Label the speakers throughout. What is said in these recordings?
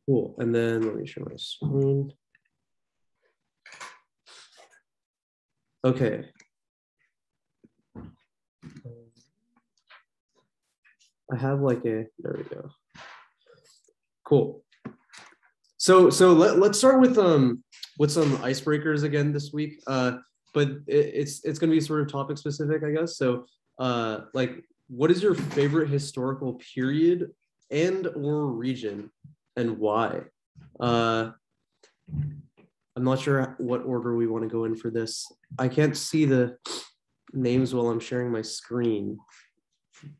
Speaker 1: Cool. And then let me share my screen. Okay. I have there we go. Cool. So let's start with some icebreakers again this week. But it's going to be sort of topic specific, I guess. So what is your favorite historical period and or region, and why? I'm not sure what order we want to go in for this. I can't see the names while I'm sharing my screen,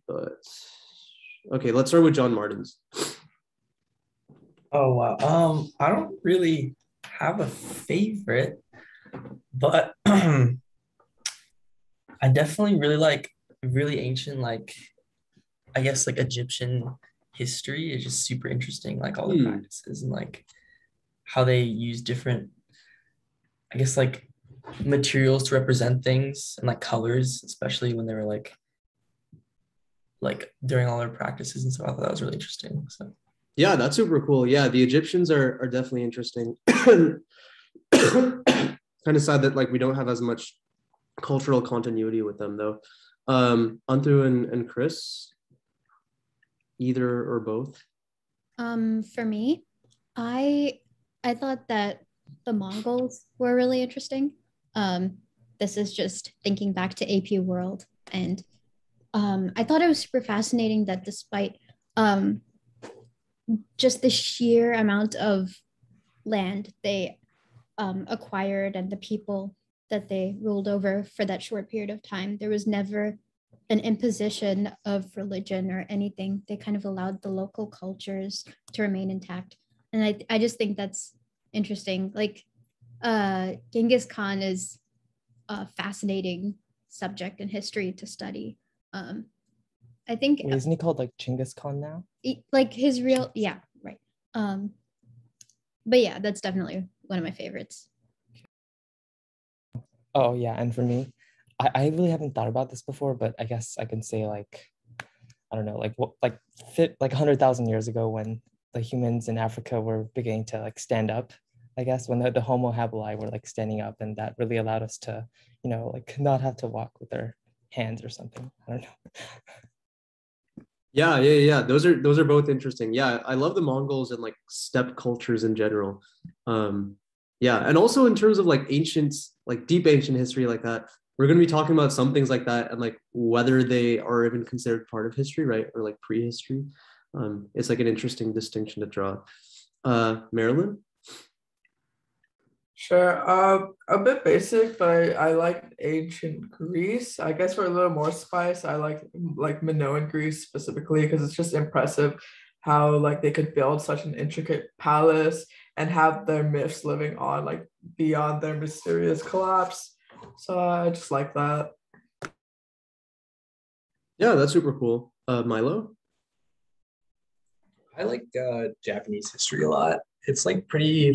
Speaker 1: but okay, let's start with John Martin's.
Speaker 2: Oh, wow. I don't really have a favorite, but I definitely really like really ancient, I guess Egyptian history is just super interesting, like all the practices and how they use different, I guess, materials to represent things and colors, especially when they were during all their practices and stuff. I thought that was really interesting. So
Speaker 1: yeah, that's super cool. Yeah, the Egyptians are definitely interesting. Kind of sad that we don't have as much cultural continuity with them though. Antu and Chris, either or both?
Speaker 3: For me, I thought that the Mongols were really interesting. This is just thinking back to AP World, and I thought it was super fascinating that despite just the sheer amount of land they acquired and the people that they ruled over for that short period of time, there was never an imposition of religion or anything. They kind of allowed the local cultures to remain intact. And I just think that's interesting. Genghis Khan is a fascinating subject in history to study. I think
Speaker 4: isn't he called Genghis Khan now?
Speaker 3: His real, yeah, right. But yeah, that's definitely one of my favorites.
Speaker 4: Oh yeah, and for me, I really haven't thought about this before, but I guess I can say I don't know, 100,000 years ago when the humans in Africa were beginning to stand up, I guess, when the Homo habili were standing up, and that really allowed us to, not have to walk with our hands or something. I don't know.
Speaker 1: Yeah. Those are both interesting. Yeah, I love the Mongols and steppe cultures in general. Yeah, and also in terms of ancient, deep ancient history like that, we're going to be talking about some things like that and whether they are even considered part of history, right? Or prehistory. It's an interesting distinction to draw. Marilyn?
Speaker 5: Sure. A bit basic, but I like ancient Greece. I guess for a little more spice, I like Minoan Greece specifically because it's just impressive how they could build such an intricate palace and have their myths living on beyond their mysterious collapse. So I just like that.
Speaker 1: Yeah, that's super cool. Milo?
Speaker 6: I like Japanese history a lot. It's pretty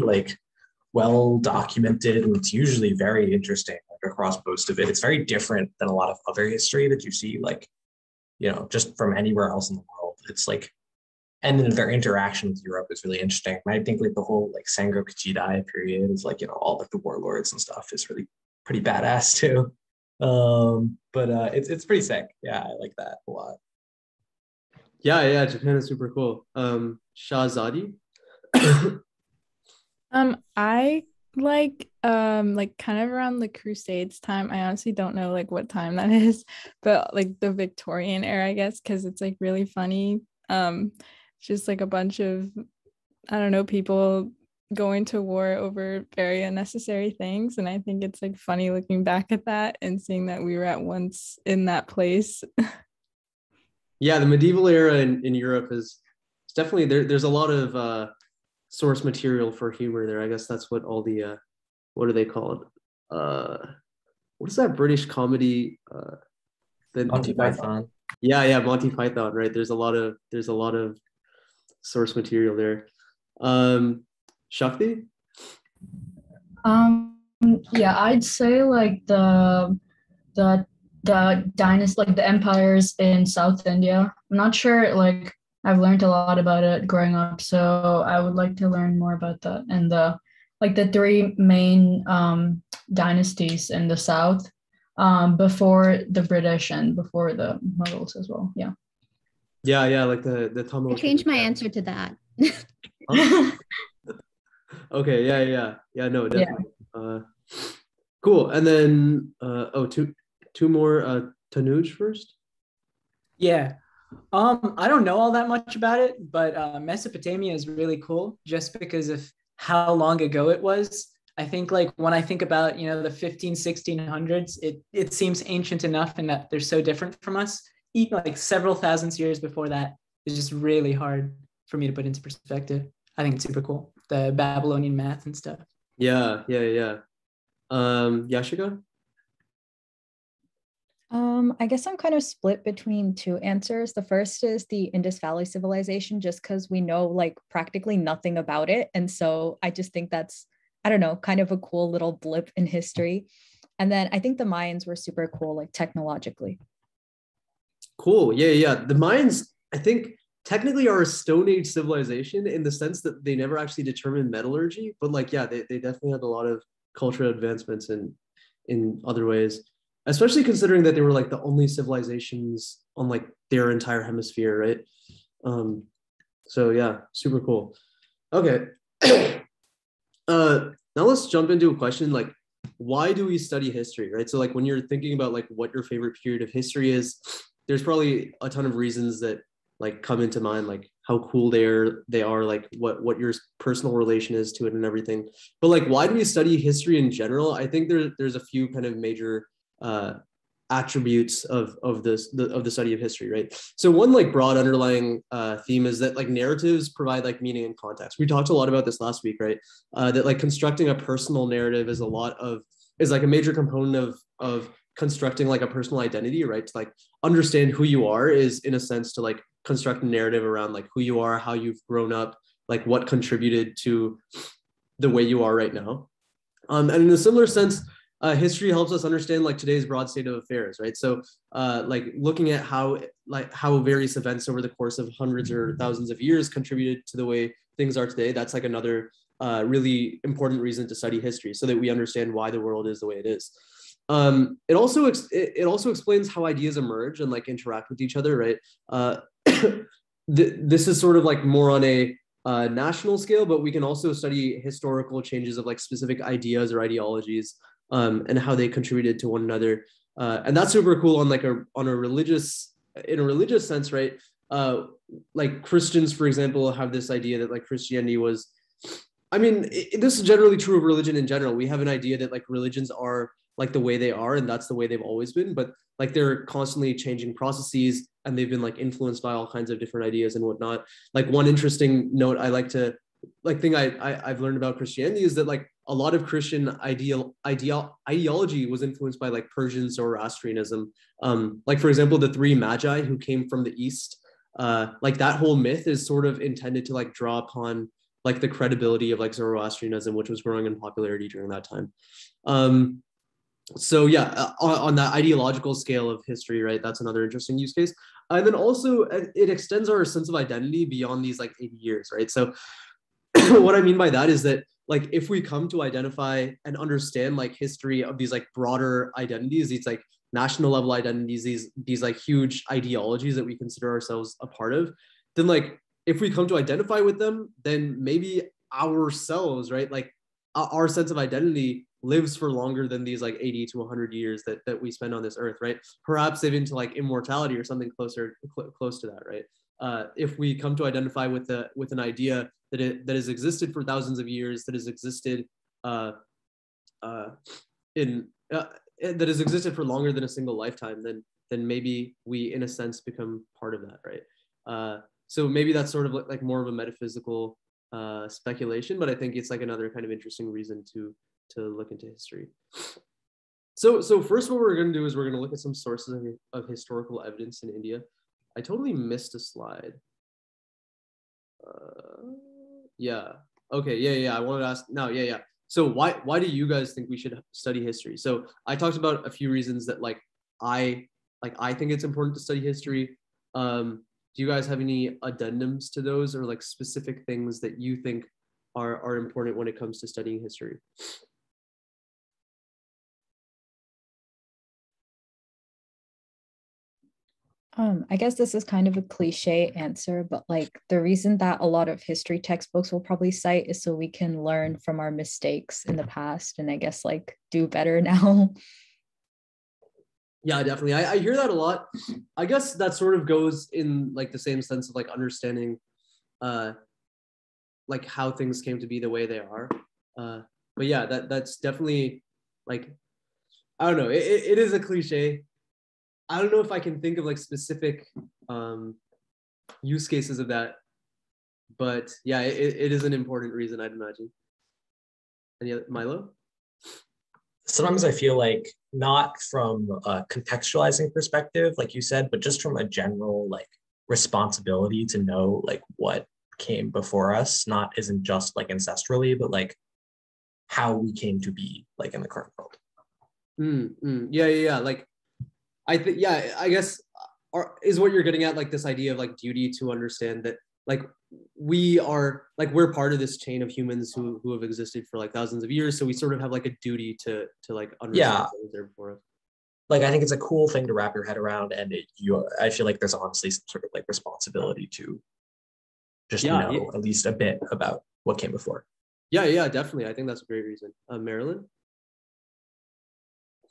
Speaker 6: well documented, and it's usually very interesting across most of it. It's very different than a lot of other history that you see just from anywhere else in the world. It's and then their interaction with Europe is really interesting. And I think the whole Sengoku Jidai period is all the warlords and stuff is really pretty badass too. But it's pretty sick. Yeah, I like that a lot.
Speaker 1: Yeah, Japan is super cool. Shahzadi?
Speaker 7: I kind of around the Crusades time. I honestly don't know what time that is, but the Victorian era, I guess, because it's really funny. Just a bunch of, I don't know, people going to war over very unnecessary things, and I think it's funny looking back at that and seeing that we were at once in that place.
Speaker 1: Yeah, the medieval era in Europe is definitely there's a lot of source material for humor there. I guess that's what all the what do they call it? What is that British comedy?
Speaker 2: Monty Python.
Speaker 1: Yeah, Monty Python, right? There's a lot of source material there. Shakti?
Speaker 8: Yeah, I'd say the dynasty, the empires in South India. I'm not sure I've learned a lot about it growing up, so I would like to learn more about that and the three main dynasties in the south before the British and before the Mughals as well. Yeah.
Speaker 1: Yeah, like the
Speaker 3: I
Speaker 1: Tamils.
Speaker 3: changed my answer to that.
Speaker 1: Huh? Okay, yeah, no, definitely. Cool. And then two more. Tanuj first.
Speaker 9: Yeah. I don't know all that much about it, but Mesopotamia is really cool just because of how long ago it was. I think like when I think about, the 1600s, it seems ancient enough in that they're so different from us. Even like several thousands years before that is just really hard for me to put into perspective. I think it's super cool. The Babylonian math and stuff.
Speaker 1: Yeah. Yashica?
Speaker 10: I guess I'm kind of split between two answers. The first is the Indus Valley civilization, just because we know like practically nothing about it. And so I just think that's, I don't know, kind of a cool little blip in history. And then I think the Mayans were super cool, like technologically.
Speaker 1: Cool. Yeah. The Mayans, I think, technically are a Stone Age civilization in the sense that they never actually determined metallurgy, but like, yeah, they definitely had a lot of cultural advancements in other ways, especially considering that they were like the only civilizations on like their entire hemisphere, right? So yeah, super cool. Okay. Now let's jump into a question like, why do we study history, right? So like when you're thinking about like what your favorite period of history is, there's probably a ton of reasons that like come into mind, like how cool they are, like what your personal relation is to it and everything. But like, why do we study history in general? I think there's a few kind of major attributes of the study of history, right? So one like broad underlying theme is that like narratives provide like meaning and context. We talked a lot about this last week, right? That like constructing a personal narrative is like a major component of constructing like a personal identity, right? To like understand who you are is in a sense to like construct a narrative around like who you are, how you've grown up, like what contributed to the way you are right now. And in a similar sense, history helps us understand like today's broad state of affairs, right? So like looking at how various events over the course of hundreds or thousands of years contributed to the way things are today. That's like another really important reason to study history, so that we understand why the world is the way it is. It also explains how ideas emerge and like interact with each other, right? This is sort of like more on a national scale, but we can also study historical changes of like specific ideas or ideologies and how they contributed to one another. And that's super cool in a religious sense, right? Like Christians, for example, have this idea that like Christianity was, this is generally true of religion in general. We have an idea that like religions are like the way they are, and that's the way they've always been, but like they're constantly changing processes, and they've been like influenced by all kinds of different ideas and whatnot. Like one interesting note I like to like thing I've learned about Christianity is that like a lot of Christian ideology was influenced by like Persian Zoroastrianism. Like for example, the three magi who came from the East, like that whole myth is sort of intended to like draw upon like the credibility of like Zoroastrianism, which was growing in popularity during that time. So yeah, on that ideological scale of history, right? That's another interesting use case. And then also it extends our sense of identity beyond these like 80 years, right? So what I mean by that is that like if we come to identify and understand like history of these like broader identities, these like national level identities, these like huge ideologies that we consider ourselves a part of, then like if we come to identify with them, then maybe ourselves, right? Like our sense of identity lives for longer than these like 80 to 100 years that we spend on this earth, right? Perhaps even to like immortality or something close to that, right? If we come to identify with an idea that has existed for thousands of years, that has existed that has existed for longer than a single lifetime, then maybe we in a sense become part of that, right? So maybe that's sort of like more of a metaphysical speculation, but I think it's like another kind of interesting reason to look into history. So first what we're going to do is we're going to look at some sources of historical evidence in India. I totally missed a slide. Yeah. Okay. Yeah. I wanted to ask now. Yeah. So why do you guys think we should study history? So I talked about a few reasons that I think it's important to study history. Do do you guys have any addendums to those, or like specific things that you think are important when it comes to studying history?
Speaker 10: I guess this is kind of a cliche answer, but like the reason that a lot of history textbooks will probably cite is so we can learn from our mistakes in the past and I guess like do better now.
Speaker 1: Yeah, definitely. I hear that a lot. I guess that sort of goes in like the same sense of like understanding like how things came to be the way they are. But yeah, that's definitely like, I don't know, it is a cliche. I don't know if I can think of like specific use cases of that, but yeah, it is an important reason, I'd imagine. Any other, Milo?
Speaker 6: Sometimes I feel like not from a contextualizing perspective, like you said, but just from a general like responsibility to know like what came before us, not isn't just like ancestrally, but like how we came to be like in the current world.
Speaker 1: Yeah. Like, I think, yeah, I guess is what you're getting at, like this idea of like duty to understand that like we're part of this chain of humans who have existed for like thousands of years. So we sort of have like a duty to like understand what was there before us.
Speaker 6: Like, I think it's a cool thing to wrap your head around, and I feel like there's honestly some sort of like responsibility to just know at least a bit about what came before. Yeah,
Speaker 1: definitely. I think that's a great reason. Marilyn?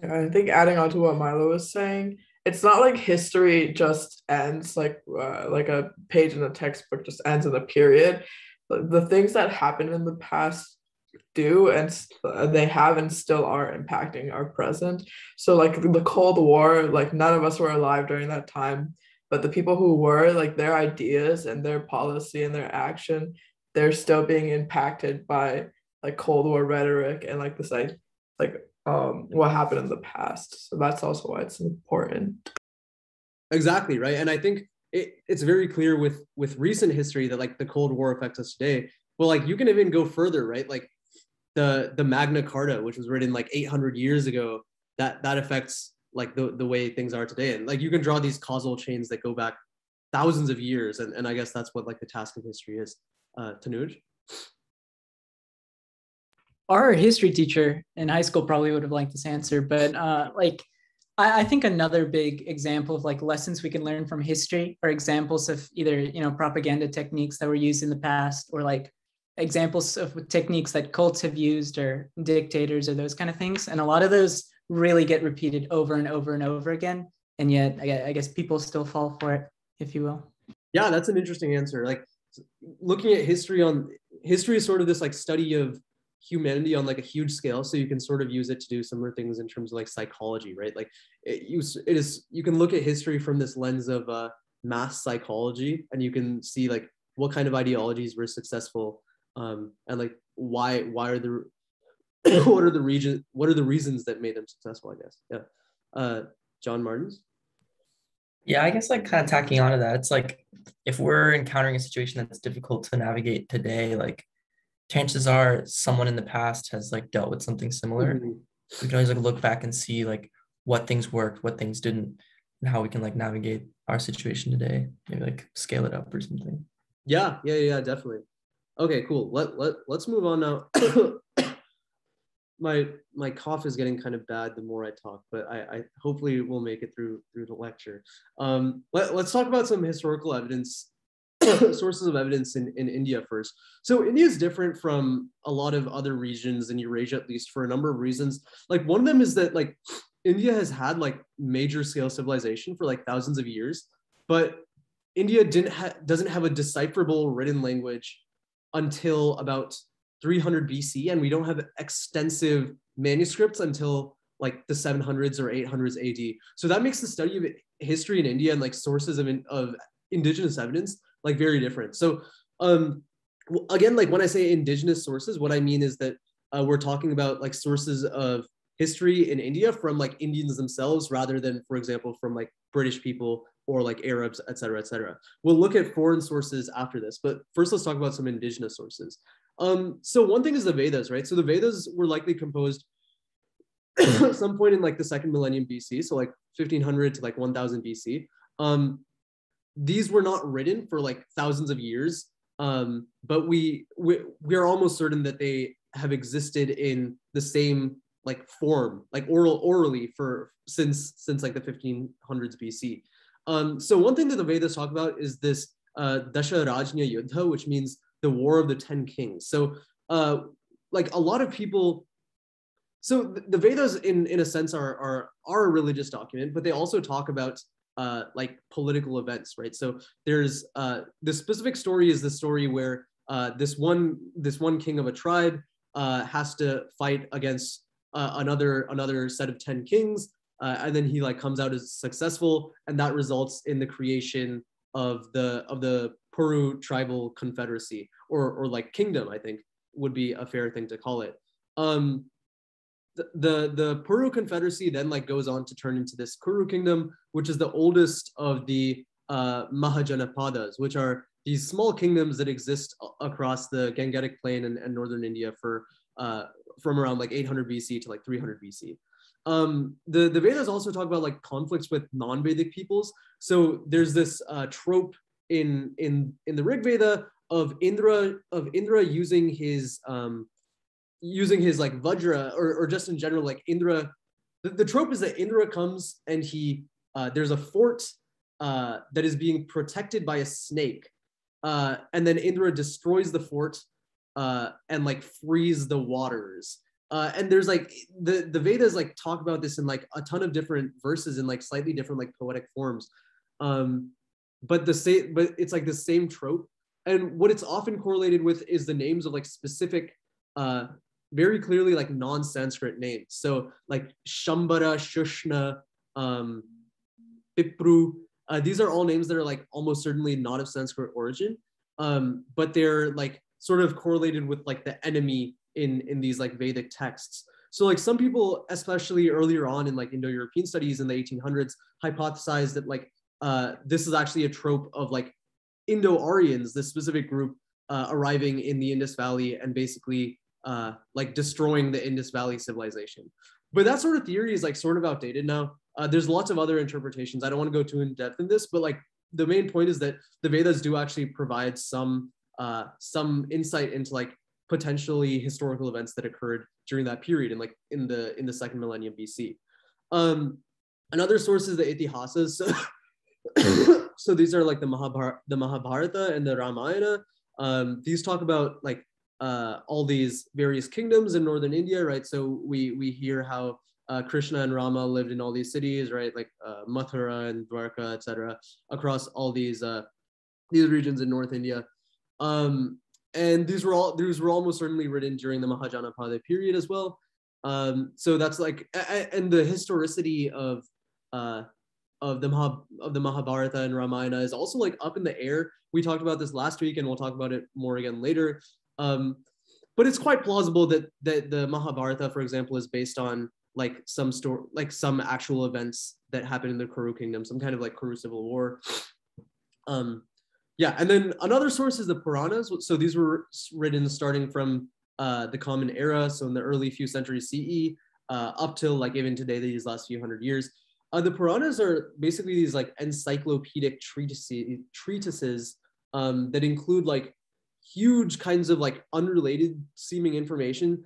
Speaker 5: Yeah, I think adding on to what Milo was saying, it's not like history just ends like a page in a textbook just ends in a period. The things that happened in the past do, and they have and still are impacting our present. So like the Cold War, like none of us were alive during that time, but the people who were, like their ideas and their policy and their action, they're still being impacted by like Cold War rhetoric and like this like what happened in the past. So that's also why it's important.
Speaker 1: Exactly, right. And I think it's very clear with recent history that like the Cold War affects us today. Well, like you can even go further, right? Like the Magna Carta, which was written like 800 years ago, that affects like the way things are today. And like you can draw these causal chains that go back thousands of years. And I guess that's what like the task of history is. Tanuj?
Speaker 9: Our history teacher in high school probably would have liked this answer, but like I think another big example of like lessons we can learn from history are examples of either propaganda techniques that were used in the past, or like examples of techniques that cults have used, or dictators, or those kind of things. And a lot of those really get repeated over and over and over again, and yet I guess people still fall for it, if you will.
Speaker 1: Yeah, that's an interesting answer. Like looking at history is sort of this like study of humanity on like a huge scale, so you can sort of use it to do similar things in terms of like psychology, right? Like you can look at history from this lens of mass psychology, and you can see like what kind of ideologies were successful, and like why are the what are the reasons that made them successful, I guess. John Martins?
Speaker 2: Yeah, I guess like kind of tacking onto that, it's like if we're encountering a situation that's difficult to navigate today, like chances are someone in the past has like dealt with something similar.
Speaker 1: Mm-hmm.
Speaker 2: We can always like look back and see like what things worked, what things didn't, and how we can like navigate our situation today. Maybe like scale it up or something.
Speaker 1: Yeah, definitely. Okay, cool. Let's move on now. My cough is getting kind of bad the more I talk, but I hopefully will make it through the lecture. Let's talk about some historical evidence, sources of evidence in India first. So India is different from a lot of other regions in Eurasia, at least for a number of reasons. Like one of them is that like India has had like major scale civilization for like thousands of years, but India doesn't have a decipherable written language until about 300 BC, and we don't have extensive manuscripts until like the 700s or 800s AD. So that makes the study of history in India and like sources of indigenous evidence like very different. So again, like when I say indigenous sources, what I mean is that we're talking about like sources of history in India from like Indians themselves, rather than, for example, from like British people or like Arabs, et cetera, et cetera. We'll look at foreign sources after this, but first let's talk about some indigenous sources. So one thing is the Vedas, right? So the Vedas were likely composed at some point in like the second millennium BC, so like 1500 to like 1000 BC. these were not written for like thousands of years, but we are almost certain that they have existed in the same like form, like orally for since like the 1500s BC. So one thing that the Vedas talk about is this Dasha Rajnya Yuddha, which means the War of the 10 Kings. So like a lot of people, so the Vedas in a sense are a religious document, but they also talk about like political events, right? So there's the specific story is the story where this one king of a tribe has to fight against another set of 10 kings, and then he like comes out as successful, and that results in the creation of the Puru tribal confederacy or like kingdom, I think would be a fair thing to call it. The Puru confederacy then like goes on to turn into this Kuru kingdom, which is the oldest of the Mahajanapadas, which are these small kingdoms that exist across the Gangetic Plain and northern India for from around like 800 BC to like 300 BC. The Vedas also talk about like conflicts with non-Vedic peoples. So there's this trope in the Rig Veda of Indra using his like Vajra or just in general like Indra. The trope is that Indra comes and he there's a fort that is being protected by a snake, and then Indra destroys the fort and like frees the waters. And there's like the Vedas like talk about this in like a ton of different verses in like slightly different like poetic forms, but it's like the same trope. And what it's often correlated with is the names of like specific, very clearly like non-Sanskrit names. So like Shambara, Shushna, Pipru, these are all names that are like almost certainly not of Sanskrit origin, but they're like sort of correlated with like the enemy in these like Vedic texts. So like some people, especially earlier on in like Indo-European studies in the 1800s, hypothesized that like this is actually a trope of like Indo-Aryans, this specific group arriving in the Indus Valley and basically like destroying the Indus Valley civilization. But that sort of theory is like sort of outdated now. There's lots of other interpretations. I don't want to go too in depth in this, but like the main point is that the Vedas do actually provide some insight into like potentially historical events that occurred during that period and like in the second millennium BC. Another source is the Itihasas. So these are like the Mahabharata and the Ramayana. These talk about like all these various kingdoms in northern India, right? So we hear how Krishna and Rama lived in all these cities, right? Like Mathura and Dwarka, etc., across all these regions in North India. And these were almost certainly written during the Mahajanapada period as well. So that's like, and the historicity of the Mahabharata and Ramayana is also like up in the air. We talked about this last week, and we'll talk about it more again later. But it's quite plausible that the Mahabharata, for example, is based on like some actual events that happened in the Kuru kingdom, some kind of like Kuru civil war. Yeah, and then another source is the Puranas. So these were written starting from the Common Era, so in the early few centuries CE, up till like even today, these last few hundred years. The Puranas are basically these like encyclopedic treatises that include like huge kinds of like unrelated seeming information.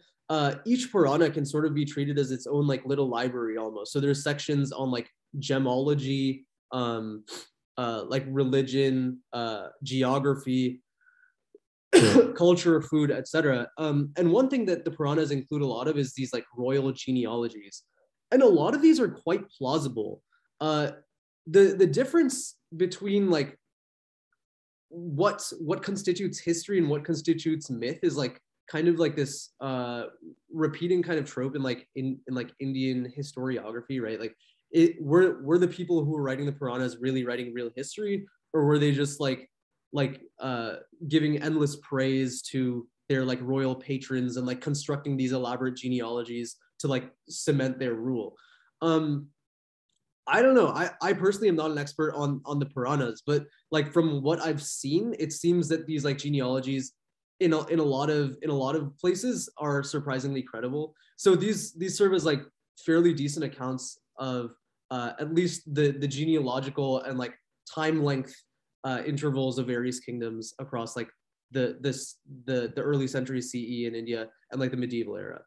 Speaker 1: Each Purana can sort of be treated as its own like little library almost. So there's sections on like gemology, like religion, geography, culture, food, etc. And one thing that the Puranas include a lot of is these like royal genealogies. And a lot of these are quite plausible. The difference between like what constitutes history and what constitutes myth is like kind of like this repeating kind of trope in like Indian historiography, right? Like were the people who were writing the Puranas really writing real history, or were they just like giving endless praise to their like royal patrons and like constructing these elaborate genealogies to like cement their rule? I don't know. I personally am not an expert on the Puranas, but like from what I've seen, it seems that these like genealogies in a lot of places are surprisingly credible. So these serve as like fairly decent accounts of at least the genealogical and like time length intervals of various kingdoms across like the early century CE in India and like the medieval era.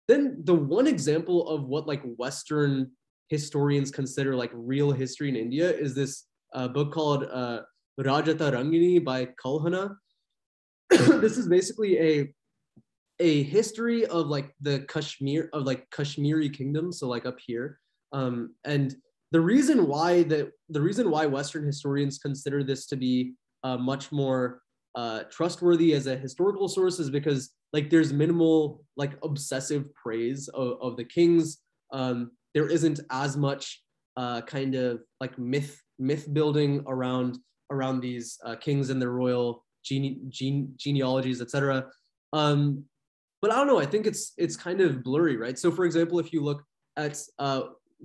Speaker 1: Then the one example of what like Western historians consider like real history in India is this book called Rajata Rangini by Kalhana. This is basically a history of like the Kashmiri kingdom, so like up here. And the reason why Western historians consider this to be much more trustworthy as a historical source is because like there's minimal like obsessive praise of the kings. There isn't as much kind of like myth building around these kings and their royal genealogies, etc. But I don't know. I think it's kind of blurry, right? So, for example, if you look at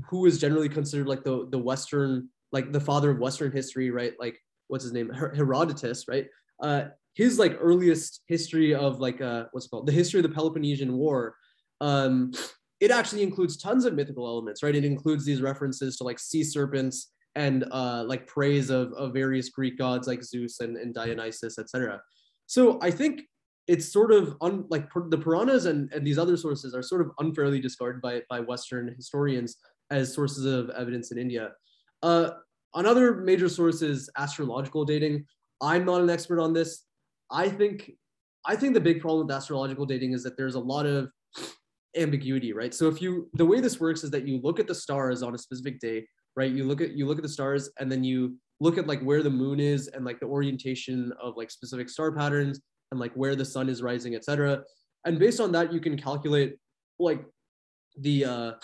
Speaker 1: who is generally considered like the Western, like the father of Western history, right? Like what's his name, Herodotus, right? His like earliest history of like what's it called, the history of the Peloponnesian War. It actually includes tons of mythical elements, right? It includes these references to like sea serpents and like praise of various Greek gods like Zeus and Dionysus, etc. So I think it's sort of like the Piranhas and these other sources are sort of unfairly discarded by Western historians as sources of evidence in India. Another major source is astrological dating. I'm not an expert on this. I think the big problem with astrological dating is that there's a lot of ambiguity, right? So the way this works is that you look at the stars on a specific day, right? You look at the stars and then you look at like where the moon is and like the orientation of like specific star patterns and like where the sun is rising, etc. And based on that, you can calculate like the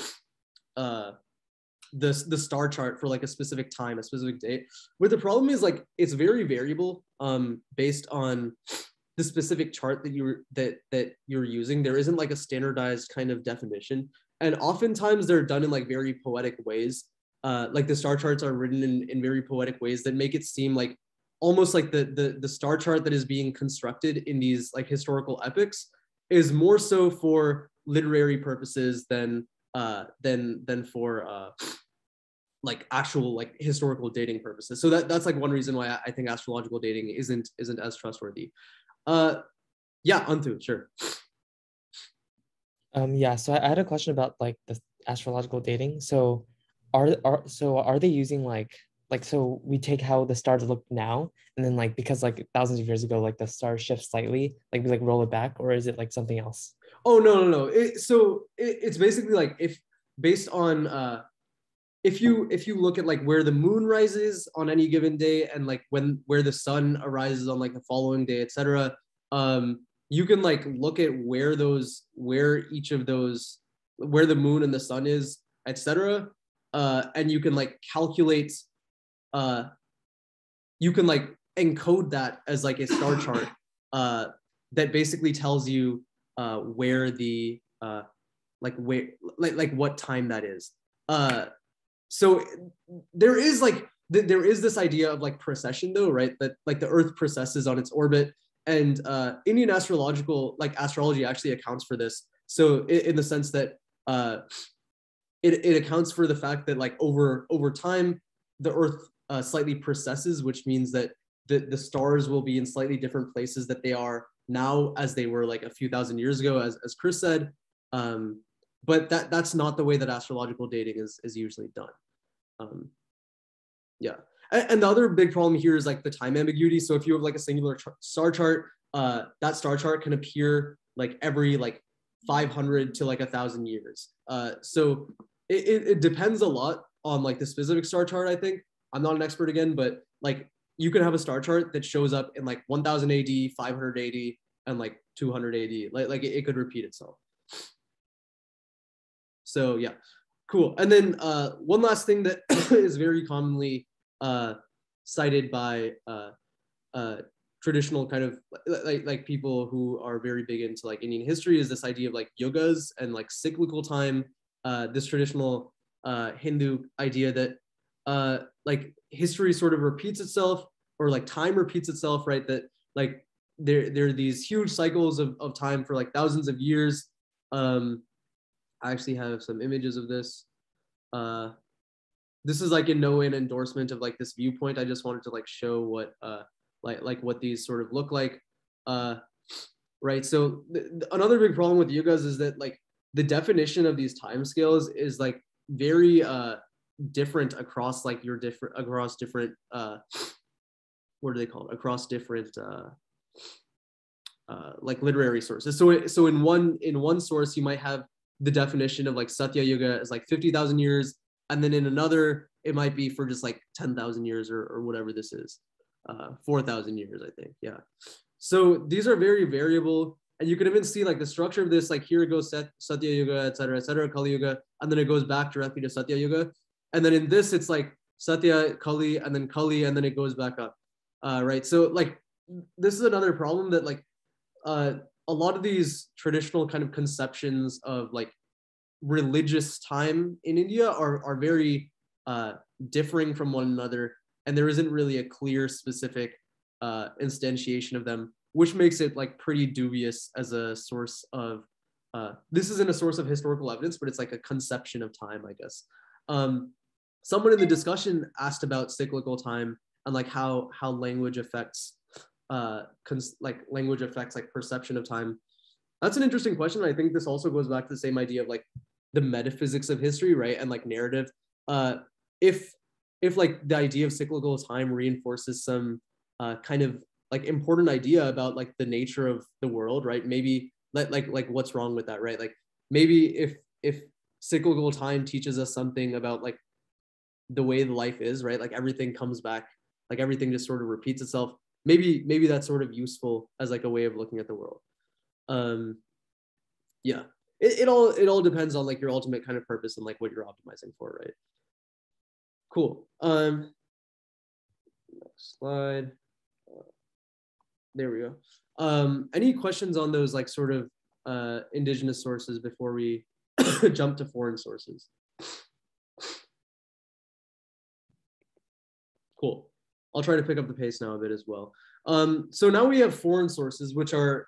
Speaker 1: star chart for like a specific time, a specific date. Where the problem is like it's very variable based on the specific chart that you're using. There isn't like a standardized kind of definition, and oftentimes they're done in like very poetic ways. Like the star charts are written in very poetic ways that make it seem like almost like the star chart that is being constructed in these like historical epics is more so for literary purposes than for like actual like historical dating purposes. So that's like one reason why I think astrological dating isn't as trustworthy. Yeah, Antu, sure.
Speaker 4: Yeah, so I had a question about like the astrological dating. So are they using like so we take how the stars look now and then like because like thousands of years ago like the stars shift slightly, like we like roll it back, or is it like something else?
Speaker 1: Oh no. It's basically like if based on if you look at like where the moon rises on any given day and like where the sun arises on like the following day, etc. You can like look at where each of those, where the moon and the sun is, etc. And you can like calculate, you can like encode that as like a star chart that basically tells you where the like where like what time that is. So there is this idea of like precession though, right? That like the Earth precesses on its orbit, and Indian astrology actually accounts for this. So in the sense that it accounts for the fact that like over time the Earth slightly precesses, which means that the stars will be in slightly different places that they are now as they were like a few thousand years ago, as Chris said. But that's not the way that astrological dating is usually done. Yeah, and the other big problem here is like the time ambiguity. So if you have like a singular star chart, that star chart can appear like every like 500 to like 1,000 years. So it depends a lot on like the specific star chart. I think I'm not an expert again, but like you can have a star chart that shows up in like 1000 AD, 500 AD, and like 200 AD. Like it could repeat itself. So yeah, cool. And then one last thing that is very commonly cited by traditional kind of like people who are very big into like Indian history is this idea of like yugas and like cyclical time. This traditional Hindu idea that like history sort of repeats itself, or like time repeats itself, right? That like there are these huge cycles of time for like thousands of years. I actually have some images of this. this is like in no way an endorsement of like this viewpoint. I just wanted to like show what like what these sort of look like. Right. So another big problem with yugas is that like the definition of these time scales is like very different across like across different what do they call it? Across different like literary sources. So in one source you might have the definition of like Satya Yuga as like 50,000 years, and then in another it might be for just like 10,000 years or whatever this is, 4,000 years, I think. Yeah. So these are very variable, and you can even see like the structure of this, like here it goes Satya Yuga, et cetera, Kali Yuga, and then it goes back directly to Satya Yuga. And then in this, it's like Satya, Kali, and then it goes back up, right? So like, this is another problem that like a lot of these traditional kind of conceptions of like religious time in India are very differing from one another, and there isn't really a clear specific instantiation of them, which makes it like pretty dubious as a source of this isn't a source of historical evidence, but it's like a conception of time, I guess. Someone in the discussion asked about cyclical time and like how language affects like perception of time. That's an interesting question. I think this also goes back to the same idea of like the metaphysics of history, right? And like narrative. If like the idea of cyclical time reinforces some kind of like important idea about like the nature of the world, right? Maybe like what's wrong with that, right? Like maybe if cyclical time teaches us something about like the way the life is, right? Like everything comes back, like everything just sort of repeats itself. Maybe that's sort of useful as like a way of looking at the world. Yeah, it all depends on like your ultimate kind of purpose and like what you're optimizing for, right? Cool. Next slide. There we go. Any questions on those like sort of indigenous sources before we jump to foreign sources? Cool. I'll try to pick up the pace now a bit as well. So now we have foreign sources, which are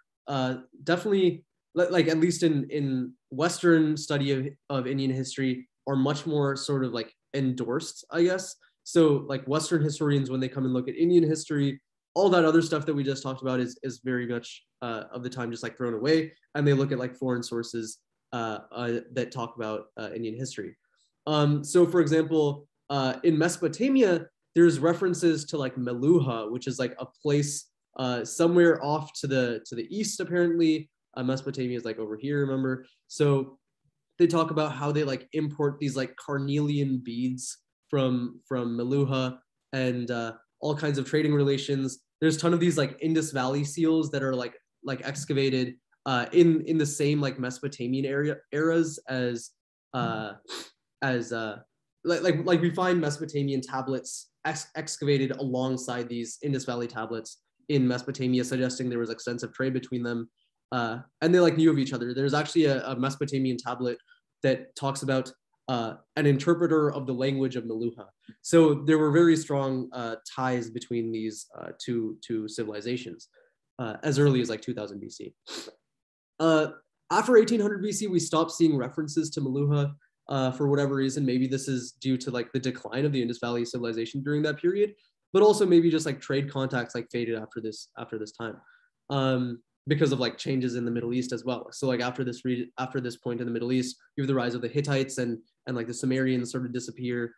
Speaker 1: definitely like at least in Western study of Indian history are much more sort of like endorsed, I guess. So like Western historians, when they come and look at Indian history, all that other stuff that we just talked about is very much of the time just like thrown away, and they look at like foreign sources that talk about Indian history. So for example, in Mesopotamia, there's references to like Meluha, which is like a place somewhere off to the east, apparently. Mesopotamia is like over here, remember? So they talk about how they like import these like carnelian beads from Meluha, and all kinds of trading relations. There's a ton of these like Indus Valley seals that are like excavated in the same like Mesopotamian eras as like we find Mesopotamian tablets excavated alongside these Indus Valley tablets in Mesopotamia, suggesting there was extensive trade between them, and they like knew of each other. There's actually a Mesopotamian tablet that talks about an interpreter of the language of Meluha. So there were very strong ties between these two civilizations as early as like 2000 BC. After 1800 BC, we stopped seeing references to Meluha for whatever reason. Maybe this is due to like the decline of the Indus Valley civilization during that period, but also maybe just like trade contacts like faded after this time. Because of like changes in the Middle East as well. So like after this point in the Middle East, you have the rise of the Hittites and like the Sumerians sort of disappear,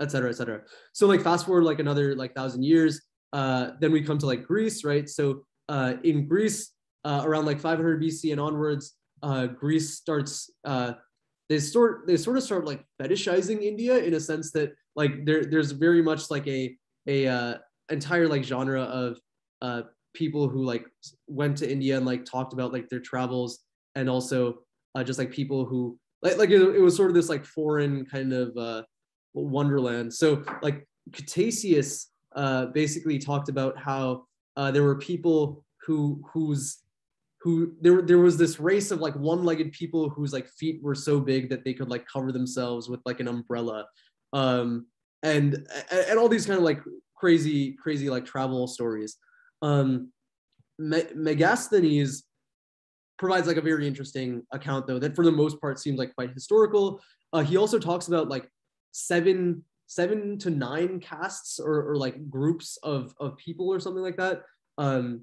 Speaker 1: et cetera, et cetera. So like fast forward like another like 1,000 years, then we come to like Greece, right? So in Greece, around like 500 BC and onwards, Greece starts, they sort of start like fetishizing India in a sense that like there's very much like a entire like genre of people who like went to India and like talked about like their travels, and also just like people who like it was sort of this like foreign kind of wonderland. So like Ctesias basically talked about how there were people who there was this race of like one-legged people whose like feet were so big that they could like cover themselves with like an umbrella, and all these kind of like crazy like travel stories. Megasthenes provides like a very interesting account though that for the most part seems like quite historical. He also talks about like seven to nine castes or like groups of people or something like that,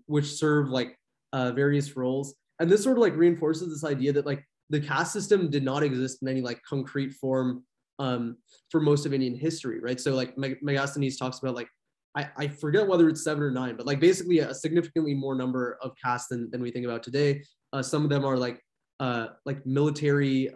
Speaker 1: which serve like various roles. And this sort of like reinforces this idea that like the caste system did not exist in any like concrete form for most of Indian history, right? So like Megasthenes talks about like, I forget whether it's 7 or 9, but like basically a significantly more number of castes than we think about today. Some of them are like military,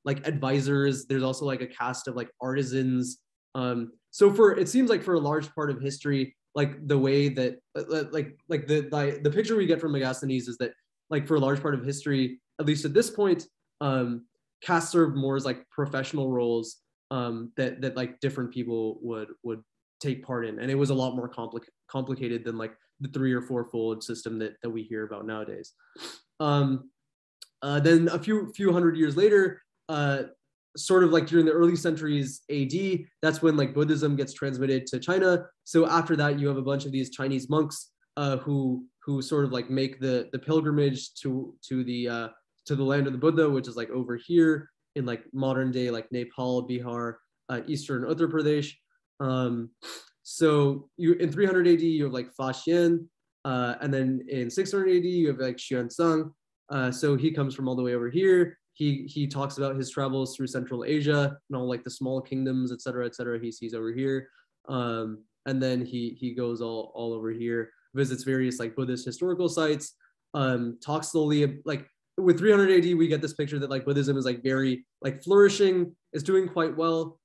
Speaker 1: like advisors. There's also like a caste of like artisans. So it seems like for a large part of history, like the way that like the picture we get from Megasthenes is that like for a large part of history, at least at this point, caste served more as like professional roles that like different people would take part in, and it was a lot more complicated than like the 3 or 4 fold system that we hear about nowadays. Then a few hundred years later, sort of like during the early centuries AD, that's when like Buddhism gets transmitted to China. So after that, you have a bunch of these Chinese monks who sort of like make the pilgrimage to the land of the Buddha, which is like over here in like modern day like Nepal, Bihar, Eastern Uttar Pradesh. So in 300 AD you have like Fa Xian, and then in 600 AD you have like Xuanzang. So he comes from all the way over here. He talks about his travels through Central Asia and all like the small kingdoms, et cetera, he sees over here. And then he goes all over here, visits various like Buddhist historical sites, talks slowly, like with 300 AD, we get this picture that like Buddhism is like very like flourishing, is doing quite well.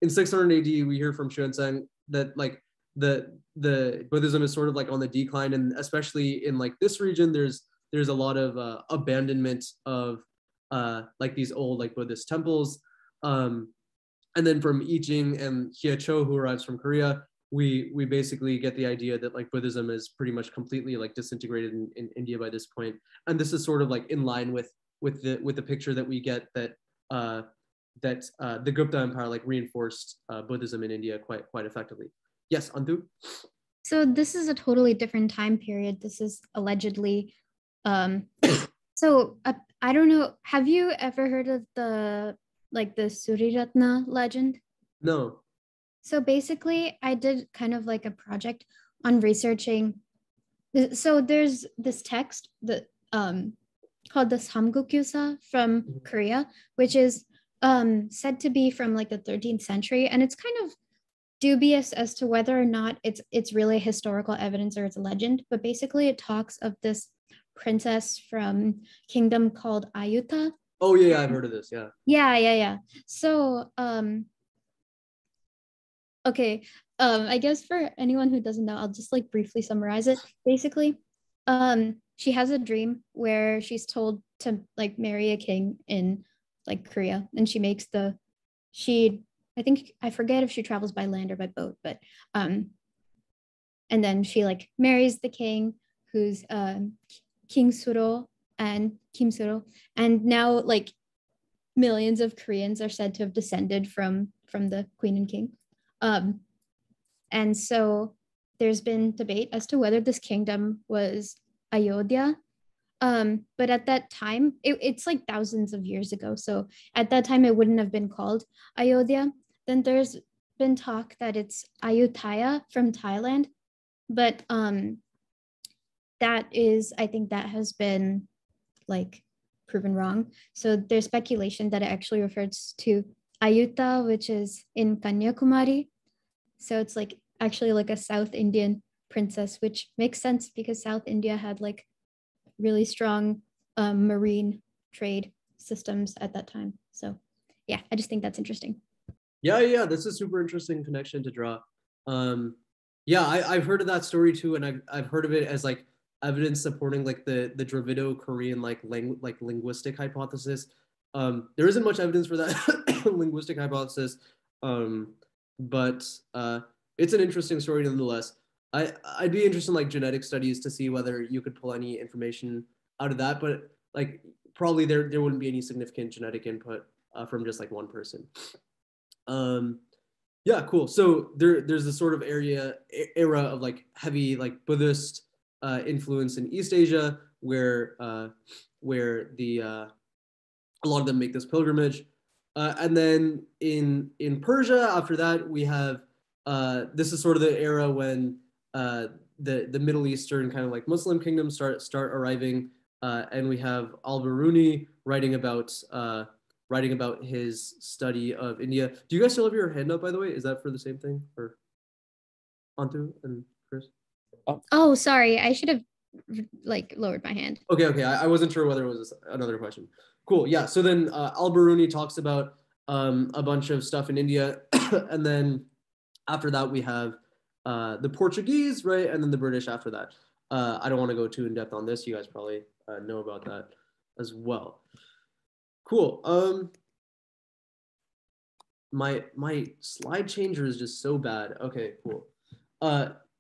Speaker 1: In 600 AD, we hear from Xuanzang that like the Buddhism is sort of like on the decline, and especially in like this region, there's a lot of abandonment of like these old like Buddhist temples. And then from I Ching and Hye Cho, who arrives from Korea, we basically get the idea that like Buddhism is pretty much completely like disintegrated in India by this point. And this is sort of like in line with the picture that we get that the Gupta Empire like reinforced Buddhism in India quite effectively. Yes, Antu?
Speaker 3: So this is a totally different time period. This is allegedly, so I don't know, have you ever heard of the Suriratna legend?
Speaker 1: No.
Speaker 3: So basically, I did kind of like a project on researching. So there's this text that called the Samgukgyusa from Korea, which is said to be from like the 13th century, and it's kind of dubious as to whether or not it's really historical evidence or it's a legend. But basically, it talks of this princess from kingdom called Ayutthaya.
Speaker 1: Oh yeah, I've heard of this. Yeah.
Speaker 3: Yeah. So okay, I guess for anyone who doesn't know, I'll just like briefly summarize it. Basically, she has a dream where she's told to like marry a king in like Korea, and I forget if she travels by land or by boat, but and then she like marries the king, who's King Suro and Kim Suro, and now like millions of Koreans are said to have descended from the queen and king. And so there's been debate as to whether this kingdom was Ayodhya. But at that time, it's like thousands of years ago. So at that time, it wouldn't have been called Ayodhya. Then there's been talk that it's Ayutthaya from Thailand. But I think that has been like proven wrong. So there's speculation that it actually refers to Ayutthaya, which is in Kanyakumari. So it's like actually like a South Indian princess, which makes sense because South India had like really strong marine trade systems at that time. So yeah, I just think that's interesting.
Speaker 1: Yeah, that's a super interesting connection to draw. Yeah, I've heard of that story too, and I've heard of it as like evidence supporting like the Dravido-Korean like linguistic hypothesis. There isn't much evidence for that linguistic hypothesis, but it's an interesting story nonetheless. I'd be interested in like genetic studies to see whether you could pull any information out of that, but like probably there wouldn't be any significant genetic input from just like one person. Yeah, cool. So there's this sort of era of like heavy like Buddhist influence in East Asia, where a lot of them make this pilgrimage. And then in Persia, after that, we have, this is sort of the era when the Middle Eastern kind of like Muslim kingdoms start arriving, and we have Al-Biruni writing about his study of India. Do you guys still have your hand up, by the way? Is that for the same thing, or Antu and Chris?
Speaker 3: Oh, sorry, I should have like lowered my hand.
Speaker 1: Okay. I wasn't sure whether it was another question. Cool. Yeah. So then Al-Biruni talks about a bunch of stuff in India, and then after that we have the Portuguese, right, and then the British after that. I don't want to go too in depth on this. You guys probably know about that as well. Cool. My slide changer is just so bad. Okay, cool.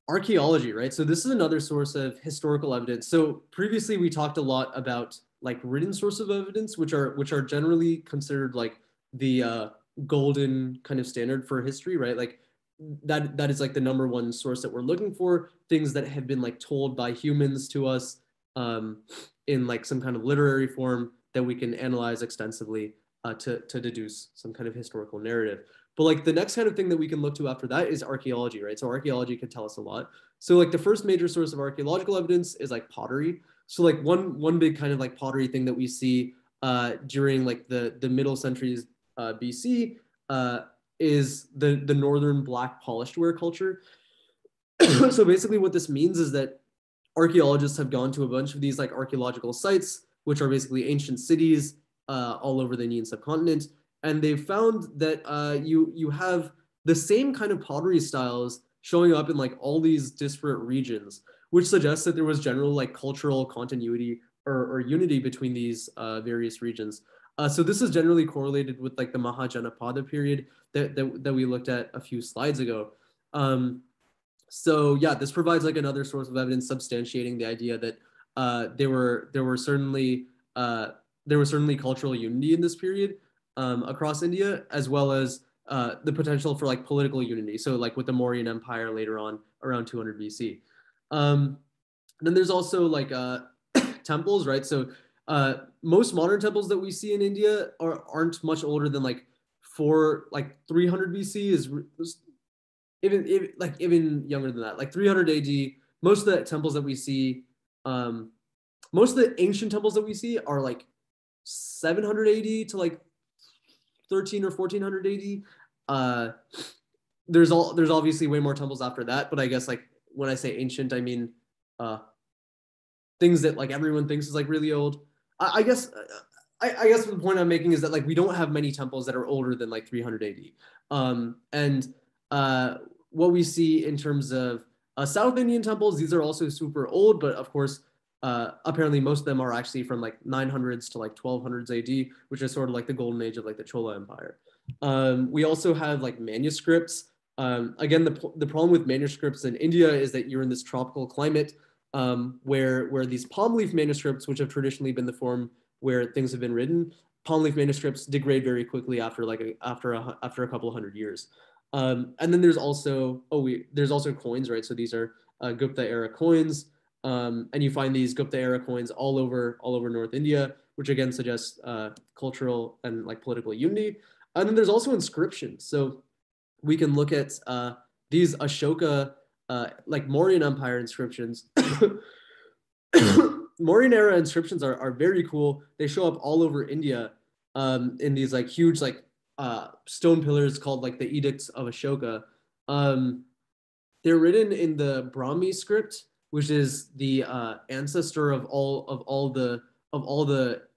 Speaker 1: Archaeology, right? So this is another source of historical evidence. So previously we talked a lot about like written source of evidence, which are generally considered like the golden kind of standard for history, right? Like that is like the number one source that we're looking for, things that have been like told by humans to us in like some kind of literary form that we can analyze extensively to deduce some kind of historical narrative. But like the next kind of thing that we can look to after that is archaeology, right? So archaeology can tell us a lot. So like the first major source of archaeological evidence is like pottery. So like one big kind of like pottery thing that we see during like the middle centuries BC is the northern black polished ware culture. So basically what this means is that archaeologists have gone to a bunch of these like archaeological sites, which are basically ancient cities all over the Indian subcontinent. And they've found that you have the same kind of pottery styles showing up in like all these disparate regions, which suggests that there was general like cultural continuity or unity between these various regions. So this is generally correlated with like the Mahajanapada period that we looked at a few slides ago. So yeah, this provides like another source of evidence substantiating the idea that there were certainly cultural unity in this period across India, as well as the potential for like political unity. So like with the Mauryan Empire later on around 200 BC. Then there's also like temples, right? So most modern temples that we see in India aren't much older than like 300 BC is even younger than that, like 300 AD. Most of the temples that we see, most of the ancient temples that we see are like 700 AD to like 13 or 1400 AD. There's obviously way more temples after that, but I guess like when I say ancient, I mean things that like everyone thinks is like really old. I guess the point I'm making is that like we don't have many temples that are older than like 300 AD. And what we see in terms of South Indian temples, these are also super old, but of course, apparently most of them are actually from like 900s to like 1200s AD, which is sort of like the golden age of like the Chola Empire. We also have like manuscripts. Again, the problem with manuscripts in India is that you're in this tropical climate where these palm leaf manuscripts, which have traditionally been the form where things have been written, palm leaf manuscripts degrade very quickly after a couple of hundred years. And then there's also coins, right? So these are Gupta Era Coins. And you find these Gupta Era coins all over North India, which again suggests cultural and like political unity. And then there's also inscriptions. So we can look at these Ashoka, like Mauryan Empire inscriptions. Mauryan era inscriptions are very cool. They show up all over India in these like huge like stone pillars called like the Edicts of Ashoka. They're written in the Brahmi script, which is the ancestor of all the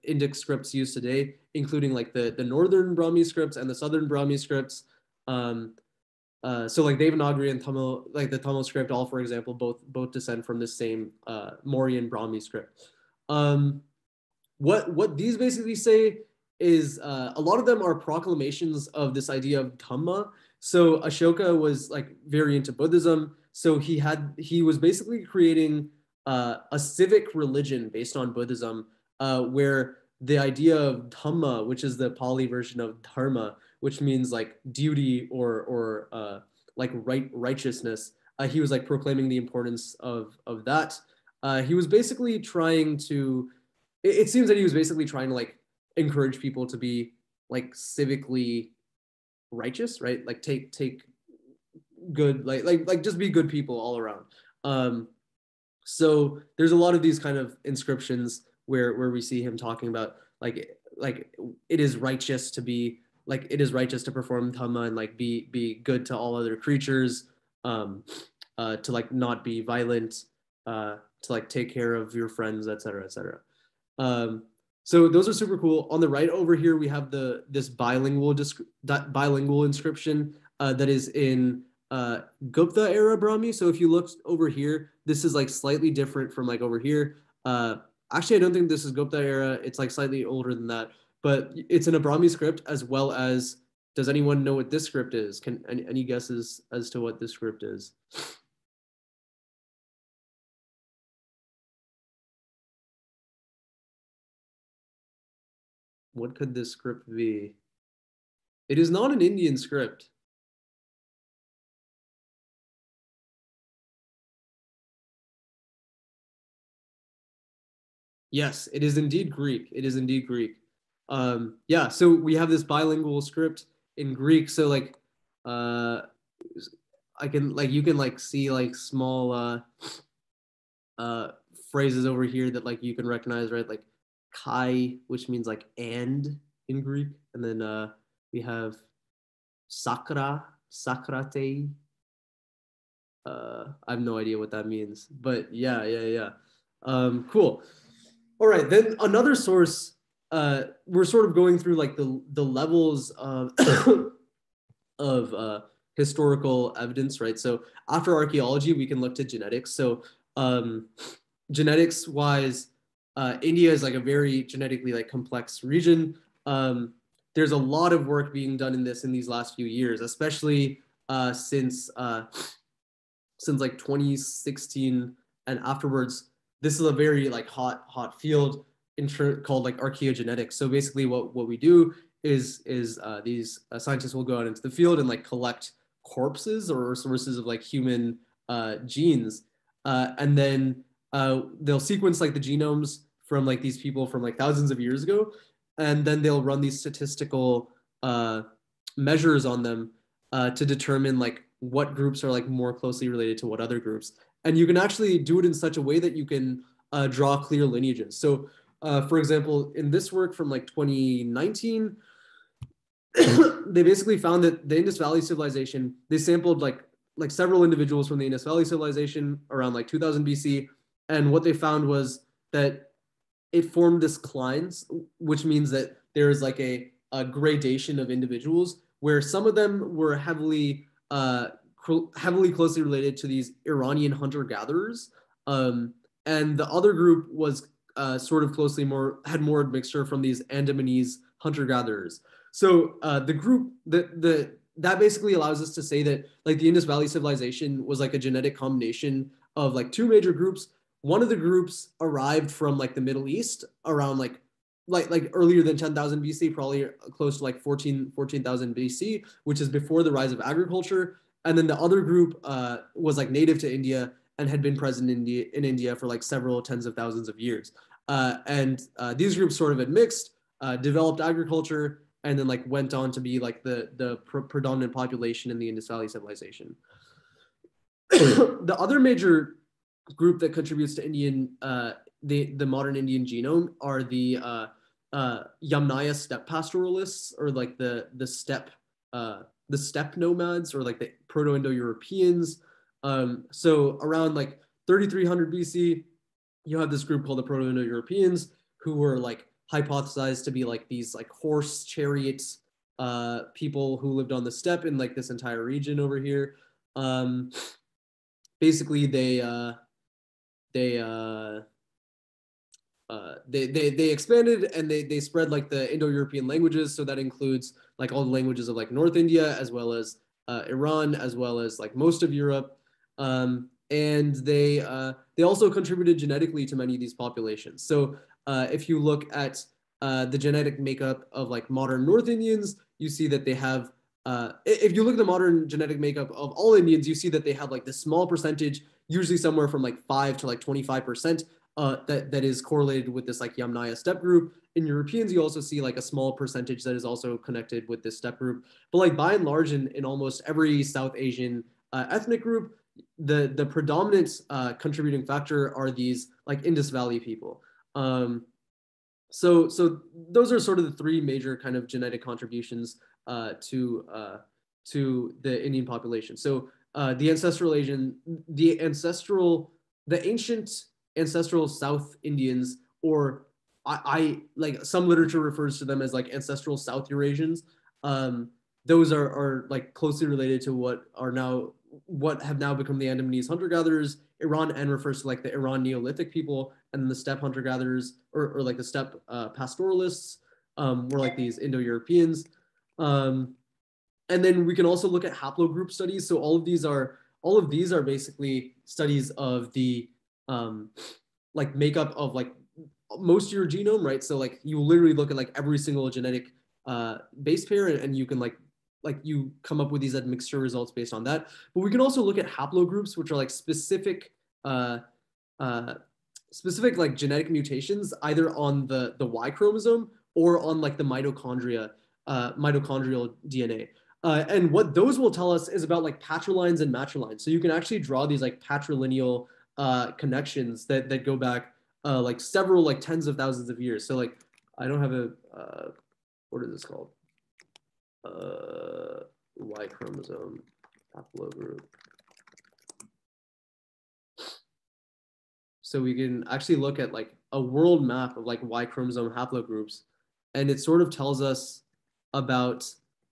Speaker 1: Indic scripts used today, including like the northern Brahmi scripts and the southern Brahmi scripts. So like Devanagari and Tamil, like the Tamil script, all for example, both descend from the same Mauryan Brahmi script. What these basically say is a lot of them are proclamations of this idea of Dhamma. So Ashoka was like very into Buddhism. So he was basically creating a civic religion based on Buddhism, where the idea of Dhamma, which is the Pali version of Dharma, which means like duty or like righteousness, he was like proclaiming the importance of that. He was basically trying to, it seems that he was basically trying to like encourage people to be like civically righteous, right? Like take good, like just be good people all around. So there's a lot of these kind of inscriptions where we see him talking about like it is righteous to be like it is righteous to perform dhamma and like be good to all other creatures, to like not be violent, to like take care of your friends, etc., etc. So those are super cool. On the right over here, we have this bilingual inscription that is in Gupta era Brahmi. So if you look over here, this is like slightly different from like over here. Actually, I don't think this is Gupta era. It's like slightly older than that, but it's in a Brahmi script as well as. Does anyone know what this script is? Can any guesses as to what this script is? What could this script be? It is not an Indian script. Yes, it is indeed Greek. It is indeed Greek. Yeah, so we have this bilingual script in Greek. So like, I can like you can like see like small phrases over here that like you can recognize, right? Like kai, which means like and in Greek, and then we have sakra, sakrate. I have no idea what that means, but yeah. Cool. All right, then another source. We're sort of going through like the levels of of historical evidence, right? So after archaeology, we can look to genetics. So genetics wise, India is like a very genetically like complex region. There's a lot of work being done in these last few years, especially since like 2016 and afterwards. This is a very like hot field called like archaeogenetics. So basically what we do is these scientists will go out into the field and like collect corpses or sources of like human genes, and then they'll sequence like the genomes from like these people from like thousands of years ago, and then they'll run these statistical measures on them to determine like what groups are like more closely related to what other groups. And you can actually do it in such a way that you can draw clear lineages. So for example, in this work from like 2019, they basically found that the Indus Valley civilization, they sampled like several individuals from the Indus Valley civilization around like 2000 BC. And what they found was that it formed this clines, which means that there's like a gradation of individuals where some of them were heavily closely related to these Iranian hunter-gatherers. And the other group was sort of had more mixture from these Andamanese hunter-gatherers. So the group that basically allows us to say that like the Indus Valley civilization was like a genetic combination of like two major groups. One of the groups arrived from like the Middle East around like earlier than 10,000 BC, probably close to like 14,000 BC, which is before the rise of agriculture. And then the other group was like native to India and had been present in India for like several tens of thousands of years. And these groups sort of had mixed, developed agriculture, and then like went on to be like the predominant population in the Indus Valley civilization. The other major group that contributes to the modern Indian genome are the Yamnaya steppe pastoralists, or like the steppe nomads, or like the Proto-Indo-Europeans. So around like 3300 BC, you have this group called the Proto-Indo-Europeans, who were like hypothesized to be like these like horse chariots people who lived on the steppe in like this entire region over here. Basically, they expanded and they spread like the Indo-European languages. So that includes like all the languages of like North India, as well as Iran, as well as like most of Europe. And they also contributed genetically to many of these populations. So if you look at the genetic makeup of like modern North Indians, you see that they have, if you look at the modern genetic makeup of all Indians, you see that they have like this small percentage, usually somewhere from like 5 to like 25% that is correlated with this like Yamnaya steppe group. In Europeans, you also see like a small percentage that is also connected with this steppe group. But like by and large, in almost every South Asian ethnic group, the predominant contributing factor are these like Indus Valley people. So those are sort of the three major kind of genetic contributions to the Indian population. So the ancient ancestral South Indians, or I like some literature refers to them as like ancestral South Eurasians. Those are like closely related to what have now become the Andamanese hunter-gatherers. Iran N refers to like the Iran Neolithic people, and then the steppe hunter-gatherers or like the steppe pastoralists were like these Indo-Europeans. And then we can also look at haplogroup studies. So all of these are basically studies of the like makeup of like most of your genome, right? So like you literally look at like every single genetic base pair, and you can like you come up with these admixture results based on that. But we can also look at haplogroups, which are like specific like genetic mutations, either on the Y chromosome or on like the mitochondrial DNA. And what those will tell us is about like patrilines and matrilines. So you can actually draw these like patrilineal connections that go back like several like tens of thousands of years. So like I don't have a what is this called? Y chromosome haplogroup. So we can actually look at like a world map of like Y chromosome haplogroups, and it sort of tells us about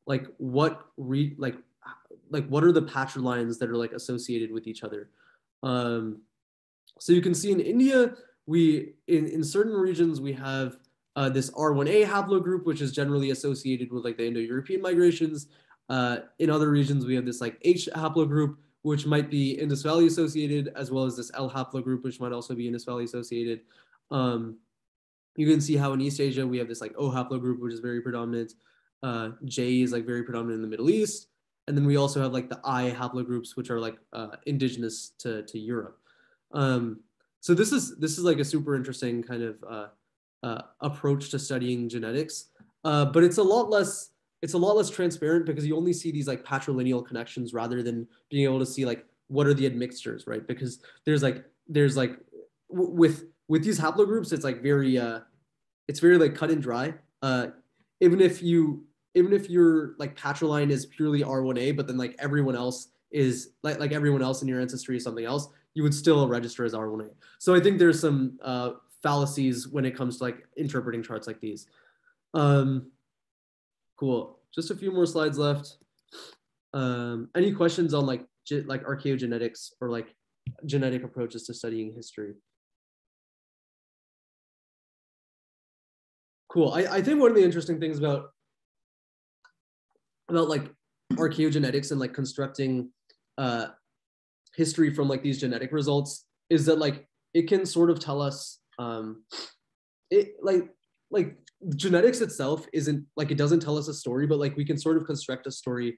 Speaker 1: like what what are the patrilines that are like associated with each other. So you can see in India, in certain regions we have this R1A haplogroup, which is generally associated with like the Indo-European migrations. In other regions, we have this like H haplogroup, which might be Indus Valley associated, as well as this L haplogroup, which might also be Indus Valley associated. You can see how in East Asia, we have this like O haplogroup, which is very predominant. J is like very predominant in the Middle East. And then we also have like the I haplogroups, which are like indigenous to Europe. So this is like a super interesting kind of approach to studying genetics, but it's a lot less transparent because you only see these like patrilineal connections rather than being able to see like what are the admixtures, right? Because there's like with these haplogroups, it's like very like cut and dry. Even if your like patriline is purely R1A, but then like everyone else is like everyone else in your ancestry is something else, you would still register as R1A. So I think there's some fallacies when it comes to like interpreting charts like these. Cool. Just a few more slides left. Any questions on like archaeogenetics or like genetic approaches to studying history? Cool. I think one of the interesting things about like archaeogenetics and like constructing history from like these genetic results is that like it can sort of tell us it like genetics itself isn't like, it doesn't tell us a story, but like we can sort of construct a story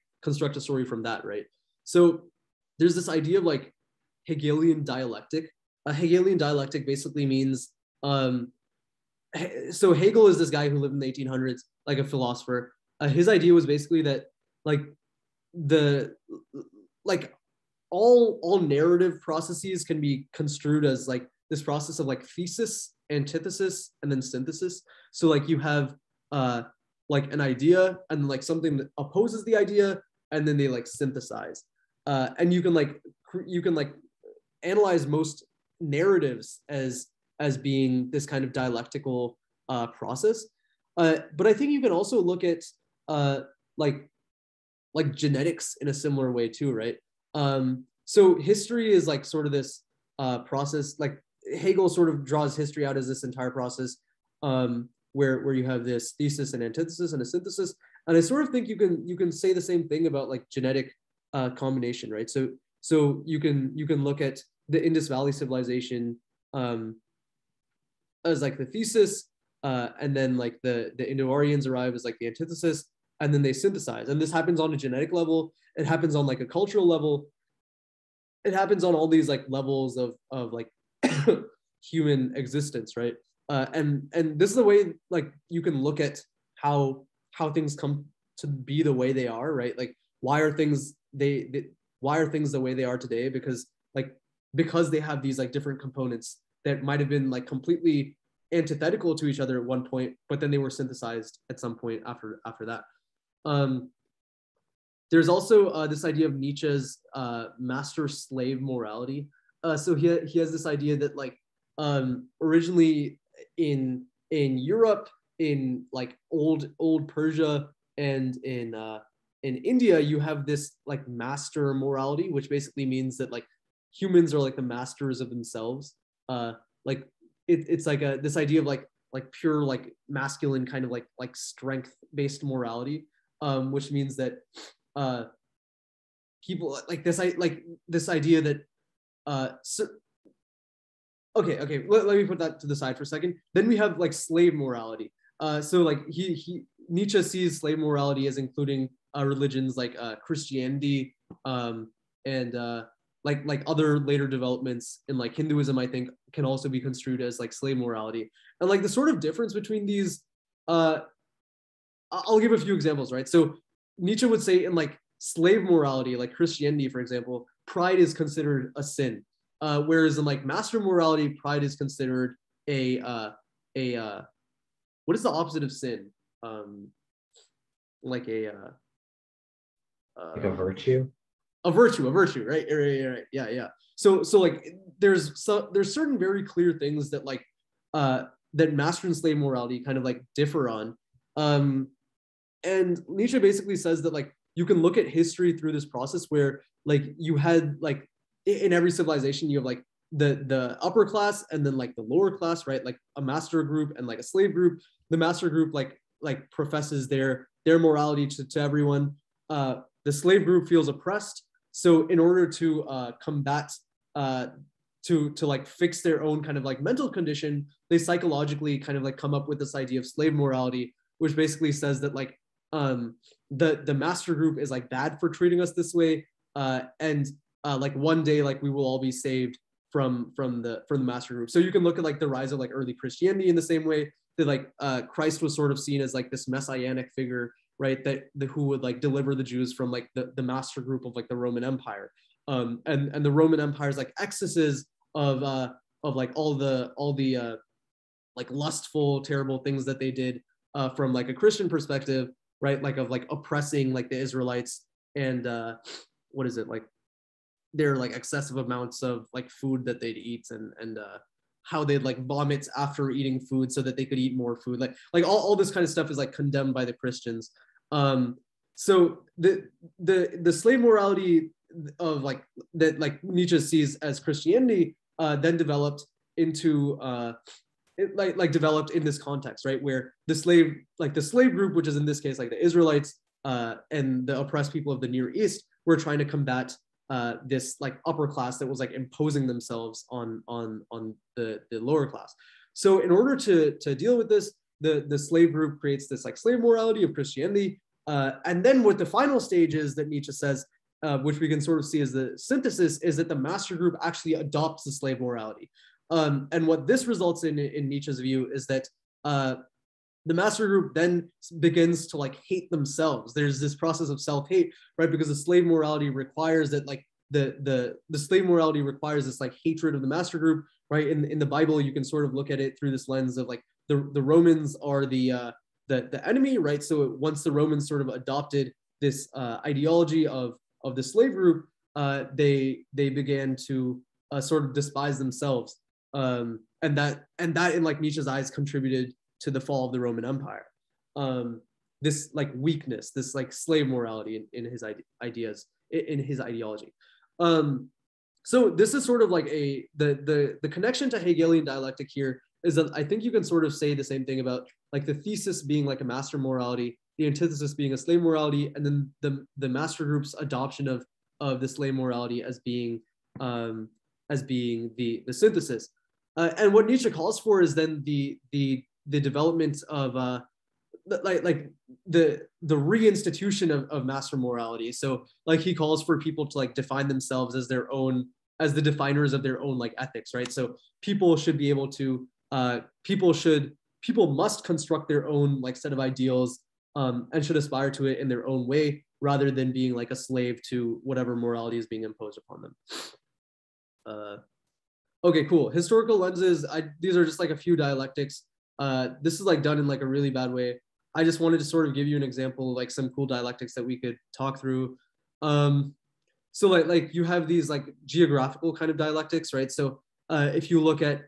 Speaker 1: from that, right? So there's this idea of like Hegelian dialectic. A Hegelian dialectic basically means so Hegel is this guy who lived in the 1800s, like a philosopher. His idea was basically that like all narrative processes can be construed as like this process of like thesis, antithesis, and then synthesis. So like you have like an idea and like something that opposes the idea, and then they like synthesize. And you can analyze most narratives as being this kind of dialectical process. But I think you can also look at like genetics in a similar way too, right? So history is like sort of this process, like Hegel sort of draws history out as this entire process where you have this thesis and antithesis and a synthesis. And I sort of think you can say the same thing about like genetic combination, right? So you can look at the Indus Valley civilization as like the thesis, and then like the Indo-Aryans arrive as like the antithesis, and then they synthesize. And this happens on a genetic level. It happens on like a cultural level. It happens on all these like levels of like human existence, right? And this is the way like you can look at how things come to be the way they are, right? Like why are things why are things the way they are today? Because they have these like different components that might have been like completely antithetical to each other at one point, but then they were synthesized at some point after that. There's also this idea of Nietzsche's master-slave morality. So he has this idea that like originally in Europe, in like old Persia, and in India, you have this like master morality, which basically means that like humans are like the masters of themselves. Like it's like this idea of like pure like masculine kind of like strength-based morality, which means that people like this idea that okay, let me put that to the side for a second. Then we have like slave morality. So like Nietzsche sees slave morality as including religions like Christianity, and like other later developments in like Hinduism, I think can also be construed as like slave morality. And like the sort of difference between these, I'll give a few examples, right? So Nietzsche would say in like slave morality, like Christianity, for example, pride is considered a sin. Whereas in like master morality, pride is considered a what is the opposite of sin? Like a
Speaker 6: virtue.
Speaker 1: A virtue, right? Yeah. So like there's certain very clear things that like that master and slave morality kind of like differ on. And Nietzsche basically says that like you can look at history through this process where like you had like in every civilization you have like the upper class and then like the lower class, right? Like a master group and like a slave group. The master group like professes their morality to everyone. The slave group feels oppressed. So in order to combat, to like fix their own kind of like mental condition, they psychologically kind of like come up with this idea of slave morality, which basically says that like the master group is like bad for treating us this way, and like one day like we will all be saved from the master group. So you can look at like the rise of like early Christianity in the same way that like Christ was sort of seen as like this messianic figure, right? That who would like deliver the Jews from like the master group of like the Roman Empire, and the Roman Empire's like excesses of like all the like lustful, terrible things that they did from like a Christian perspective, right? Like of like oppressing like the Israelites and what is it like their like excessive amounts of like food that they'd eat and how they'd like vomit after eating food so that they could eat more food. Like all this kind of stuff is like condemned by the Christians. So the slave morality of like that like Nietzsche sees as Christianity then developed into developed in this context, right? Where the slave group, which is in this case like the Israelites and the oppressed people of the Near East, were trying to combat this like upper class that was like imposing themselves on the lower class. So in order to deal with this, the slave group creates this like slave morality of Christianity, and then what the final stage is that Nietzsche says, which we can sort of see as the synthesis, is that the master group actually adopts the slave morality, and what this results in Nietzsche's view is that the master group then begins to like hate themselves. There's this process of self-hate, right? Because the slave morality requires that like the slave morality requires this like hatred of the master group, right? In the Bible, you can sort of look at it through this lens of like the Romans are the enemy, right? So once the Romans sort of adopted this ideology of the slave group, they began to sort of despise themselves, and that in like Nietzsche's eyes contributed to the fall of the Roman Empire. This like weakness, this like slave morality in his ideas, in his ideology. So this is sort of like the connection to Hegelian dialectic here is that I think you can sort of say the same thing about like the thesis being like a master morality, the antithesis being a slave morality, and then the master group's adoption of the slave morality as being the synthesis. And what Nietzsche calls for is then the development of like the reinstitution of master morality. So like he calls for people to like define themselves as their own as the definers of their own like ethics, right? So people should be able to people must construct their own like set of ideals and should aspire to it in their own way, rather than being like a slave to whatever morality is being imposed upon them. Okay, cool. Historical lenses. These are just like a few dialectics. This is like done in like a really bad way. I just wanted to sort of give you an example of like some cool dialectics that we could talk through. So like you have these like geographical kind of dialectics, right? So if you look at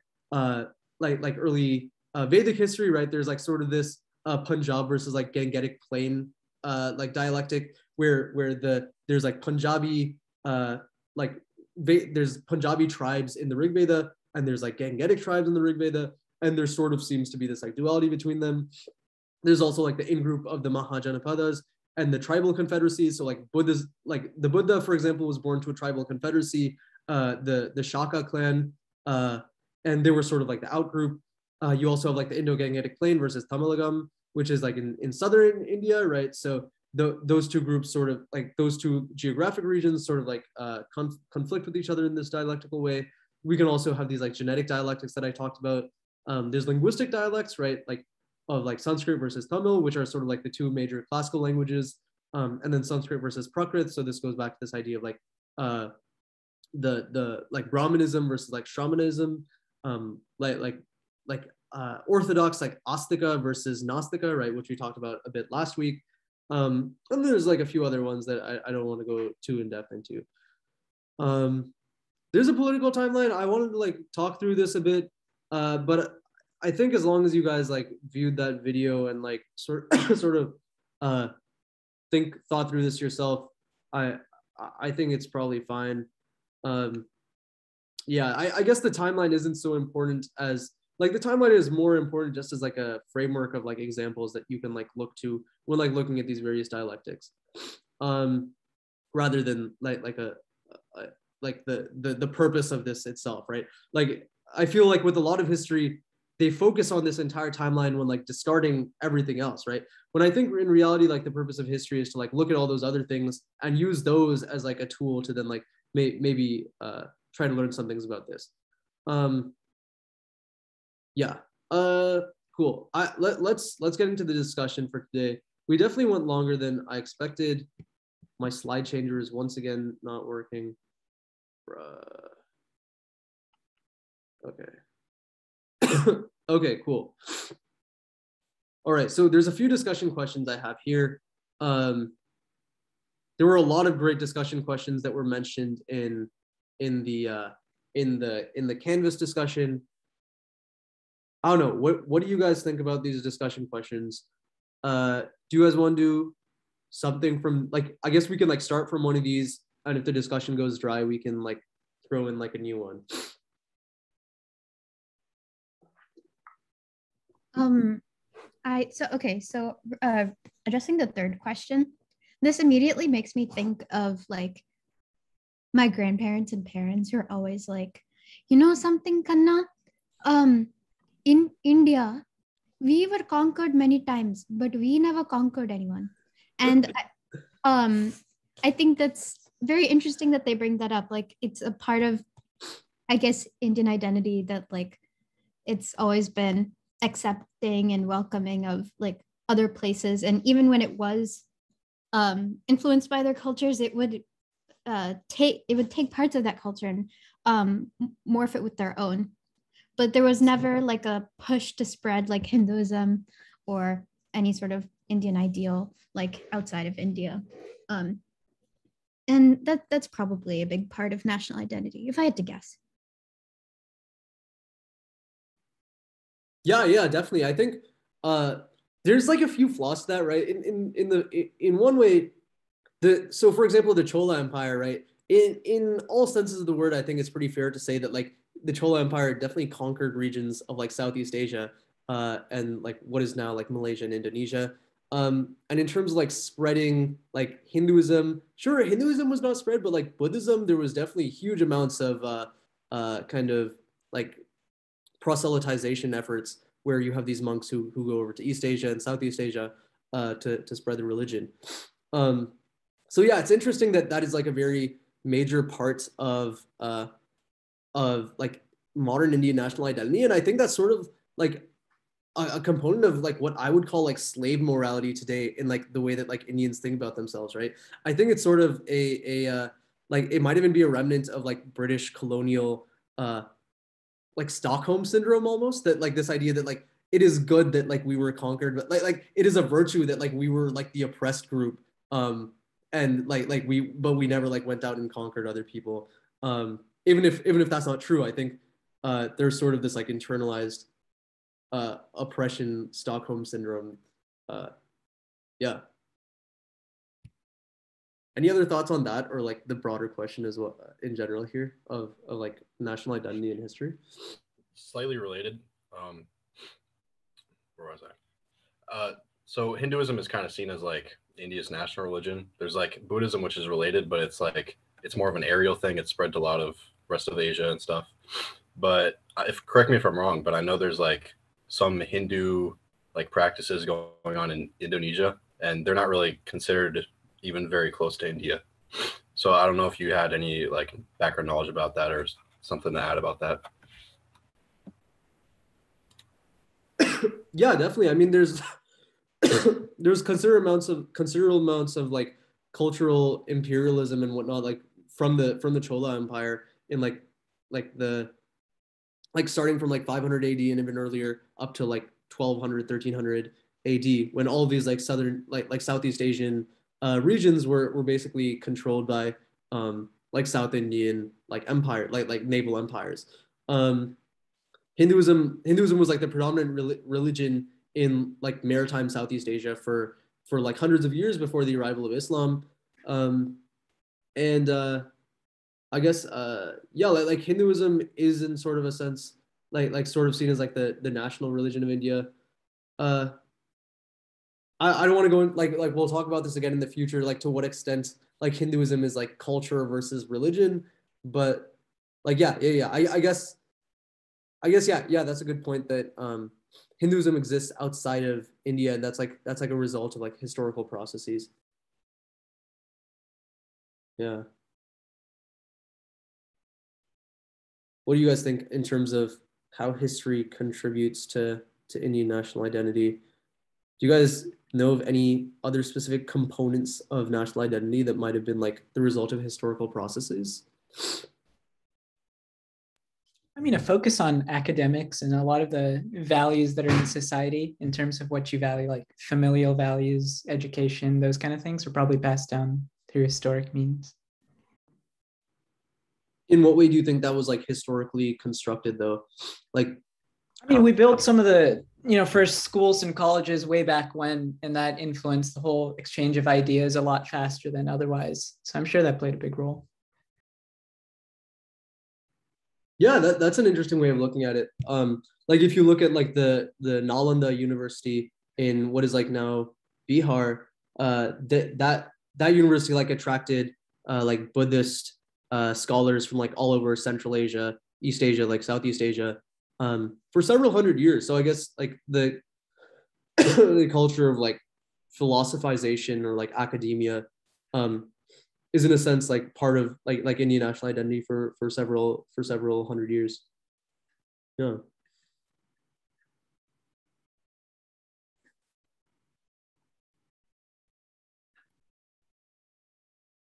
Speaker 1: like early Vedic history, right, there's like sort of this Punjab versus like Gangetic plain like dialectic where there's like Punjabi there's Punjabi tribes in the Rig Veda, and there's like Gangetic tribes in the Rig Veda, and there sort of seems to be this like duality between them. There's also like the in-group of the Mahajanapadas and the tribal confederacies. So like Buddha's, like the Buddha, for example, was born to a tribal confederacy, the Shaka clan, and they were sort of like the outgroup. You also have like the Indo-Gangetic plain versus Tamilagam, which is like in southern India, right? So those two groups sort of like those two geographic regions sort of like conflict with each other in this dialectical way. We can also have these like genetic dialectics that I talked about. There's linguistic dialects, right? Like of like Sanskrit versus Tamil, which are sort of like the two major classical languages, and then Sanskrit versus Prakrit. So this goes back to this idea of like the like Brahmanism versus like Shamanism, Orthodox like Astika versus Nastika, right, which we talked about a bit last week. And there's like a few other ones that I don't want to go too in depth into. There's a political timeline. I wanted to like talk through this a bit, but I think as long as you guys like viewed that video and like sort of thought through this yourself, I think it's probably fine. Yeah, I guess the timeline isn't so important as like the timeline is more important just as like a framework of like examples that you can like look to when like looking at these various dialectics, rather than like the purpose of this itself, right? Like I feel like with a lot of history, they focus on this entire timeline when like discarding everything else, right? When I think in reality, like the purpose of history is to like look at all those other things and use those as like a tool to then like maybe try to learn some things about this. Yeah, cool. Let's get into the discussion for today. We definitely went longer than I expected. My slide changer is once again not working. Okay. Okay, cool. All right, so there's a few discussion questions I have here. There were a lot of great discussion questions that were mentioned in the Canvas discussion. I don't know. What do you guys think about these discussion questions? Do you guys want to do something from like, I guess we can like start from one of these, and if the discussion goes dry, we can like throw in like a new one.
Speaker 3: Addressing the third question, this immediately makes me think of like my grandparents and parents who are always like, you know something, Kanna? In India, we were conquered many times, but we never conquered anyone. And I think that's very interesting that they bring that up. Like it's a part of, I guess, Indian identity that like it's always been accepting and welcoming of like other places. And even when it was influenced by their cultures, it would take parts of that culture and morph it with their own. But there was never like a push to spread like Hinduism or any sort of Indian ideal like outside of India. And that's probably a big part of national identity, if I had to guess.
Speaker 1: Yeah, definitely. I think there's like a few flaws to that, right? In one way, so for example, the Chola Empire, right? In all senses of the word, I think it's pretty fair to say that like the Chola Empire definitely conquered regions of like Southeast Asia and like what is now like Malaysia and Indonesia. And in terms of like spreading like Hinduism, sure, Hinduism was not spread, but like Buddhism, there was definitely huge amounts of kind of like proselytization efforts where you have these monks who go over to East Asia and Southeast Asia to spread the religion. So yeah, it's interesting that is like a very major part of of like modern Indian national identity. And I think that's sort of like a component of like what I would call like slave morality today in like the way that like Indians think about themselves, right? I think it's sort of a like it might even be a remnant of like British colonial like Stockholm syndrome almost, that like this idea that like it is good that like we were conquered, but like it is a virtue that like we were like the oppressed group, and like we never like went out and conquered other people. Even if that's not true, I think there's sort of this like internalized oppression Stockholm syndrome. Yeah. Any other thoughts on that, or like the broader question as well in general here of like national identity and history?
Speaker 11: Slightly related. Where was I? So Hinduism is kind of seen as like India's national religion. There's like Buddhism, which is related, but it's like it's more of an aerial thing. It's spread to a lot of rest of Asia and stuff. But if correct me if I'm wrong, but I know there's like some Hindu like practices going on in Indonesia, and they're not really considered even very close to India. So I don't know if you had any like background knowledge about that or something to add about that.
Speaker 1: Yeah, definitely. I mean, there's there's considerable amounts of like cultural imperialism and whatnot, like from the Chola Empire in like the like starting from like 500 AD and even earlier up to like 1200 1300 AD, when all of these like southern like Southeast Asian regions were basically controlled by like South Indian like empire like naval empires. Hinduism was like the predominant religion in like maritime Southeast Asia for like hundreds of years before the arrival of Islam. And I guess yeah, like Hinduism is in sort of a sense like sort of seen as like the national religion of India. I don't want to go in like we'll talk about this again in the future, like to what extent like Hinduism is like culture versus religion, but like yeah. I guess yeah, that's a good point that Hinduism exists outside of India, and that's like a result of like historical processes. Yeah. What do you guys think in terms of how history contributes to Indian national identity? Do you guys know of any other specific components of national identity that might have been like the result of historical processes?
Speaker 9: I mean, a focus on academics and a lot of the values that are in society in terms of what you value, like familial values, education, those kind of things are probably passed down through historic means.
Speaker 1: In what way do you think that was like historically constructed though? Like,
Speaker 9: I mean, we built some of the, first schools and colleges way back when, and that influenced the whole exchange of ideas a lot faster than otherwise. So I'm sure that played a big role.
Speaker 1: Yeah, that's an interesting way of looking at it. Like if you look at like the Nalanda University in what is like now Bihar, that university like attracted like Buddhist scholars from like all over Central Asia, East Asia, like Southeast Asia, for several hundred years. So I guess like the the culture of like philosophization or like academia is in a sense like part of like Indian national identity for several hundred years. Yeah.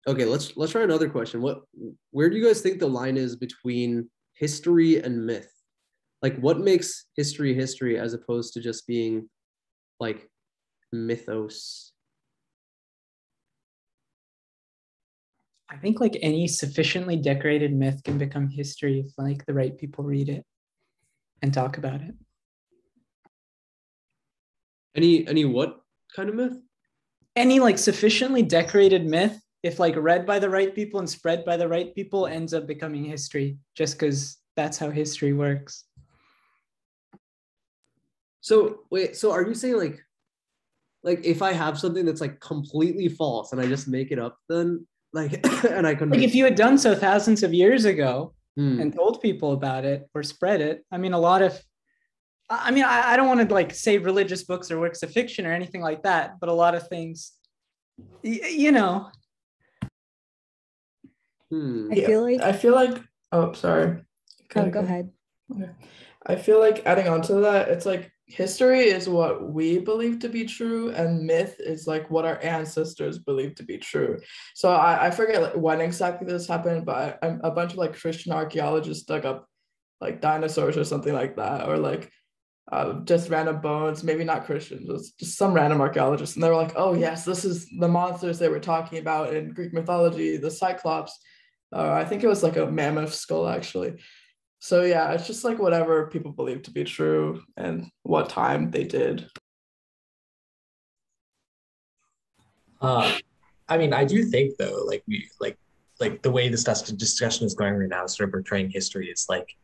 Speaker 1: Okay, let's try another question. Where do you guys think the line is between history and myth? Like what makes history history as opposed to just being like mythos?
Speaker 9: I think like any sufficiently decorated myth can become history if like the right people read it and talk about it.
Speaker 1: Any what kind of myth?
Speaker 9: Any like sufficiently decorated myth, if like read by the right people and spread by the right people, ends up becoming history just because that's how history works.
Speaker 1: So wait, so are you saying like if I have something that's like completely false and I just make it up, then like and I can
Speaker 9: like if you had done so thousands of years ago and told people about it or spread it, I mean I don't want to like say religious books or works of fiction or anything like that, but a lot of things
Speaker 10: I feel like
Speaker 5: oh sorry.
Speaker 10: Oh, go ahead.
Speaker 5: Okay. I feel like adding on to that, it's like history is what we believe to be true, and myth is like what our ancestors believe to be true. So I forget like when exactly this happened, but a bunch of like Christian archaeologists dug up like dinosaurs or something like that, or like just random bones, maybe not Christians, just some random archaeologists. And they were like, oh yes, this is the monsters they were talking about in Greek mythology, the Cyclops. I think it was like a mammoth skull actually. So yeah, it's just like whatever people believe to be true and what time they did.
Speaker 6: I mean, I do think though, like like the way this discussion is going right now, sort of portraying history is like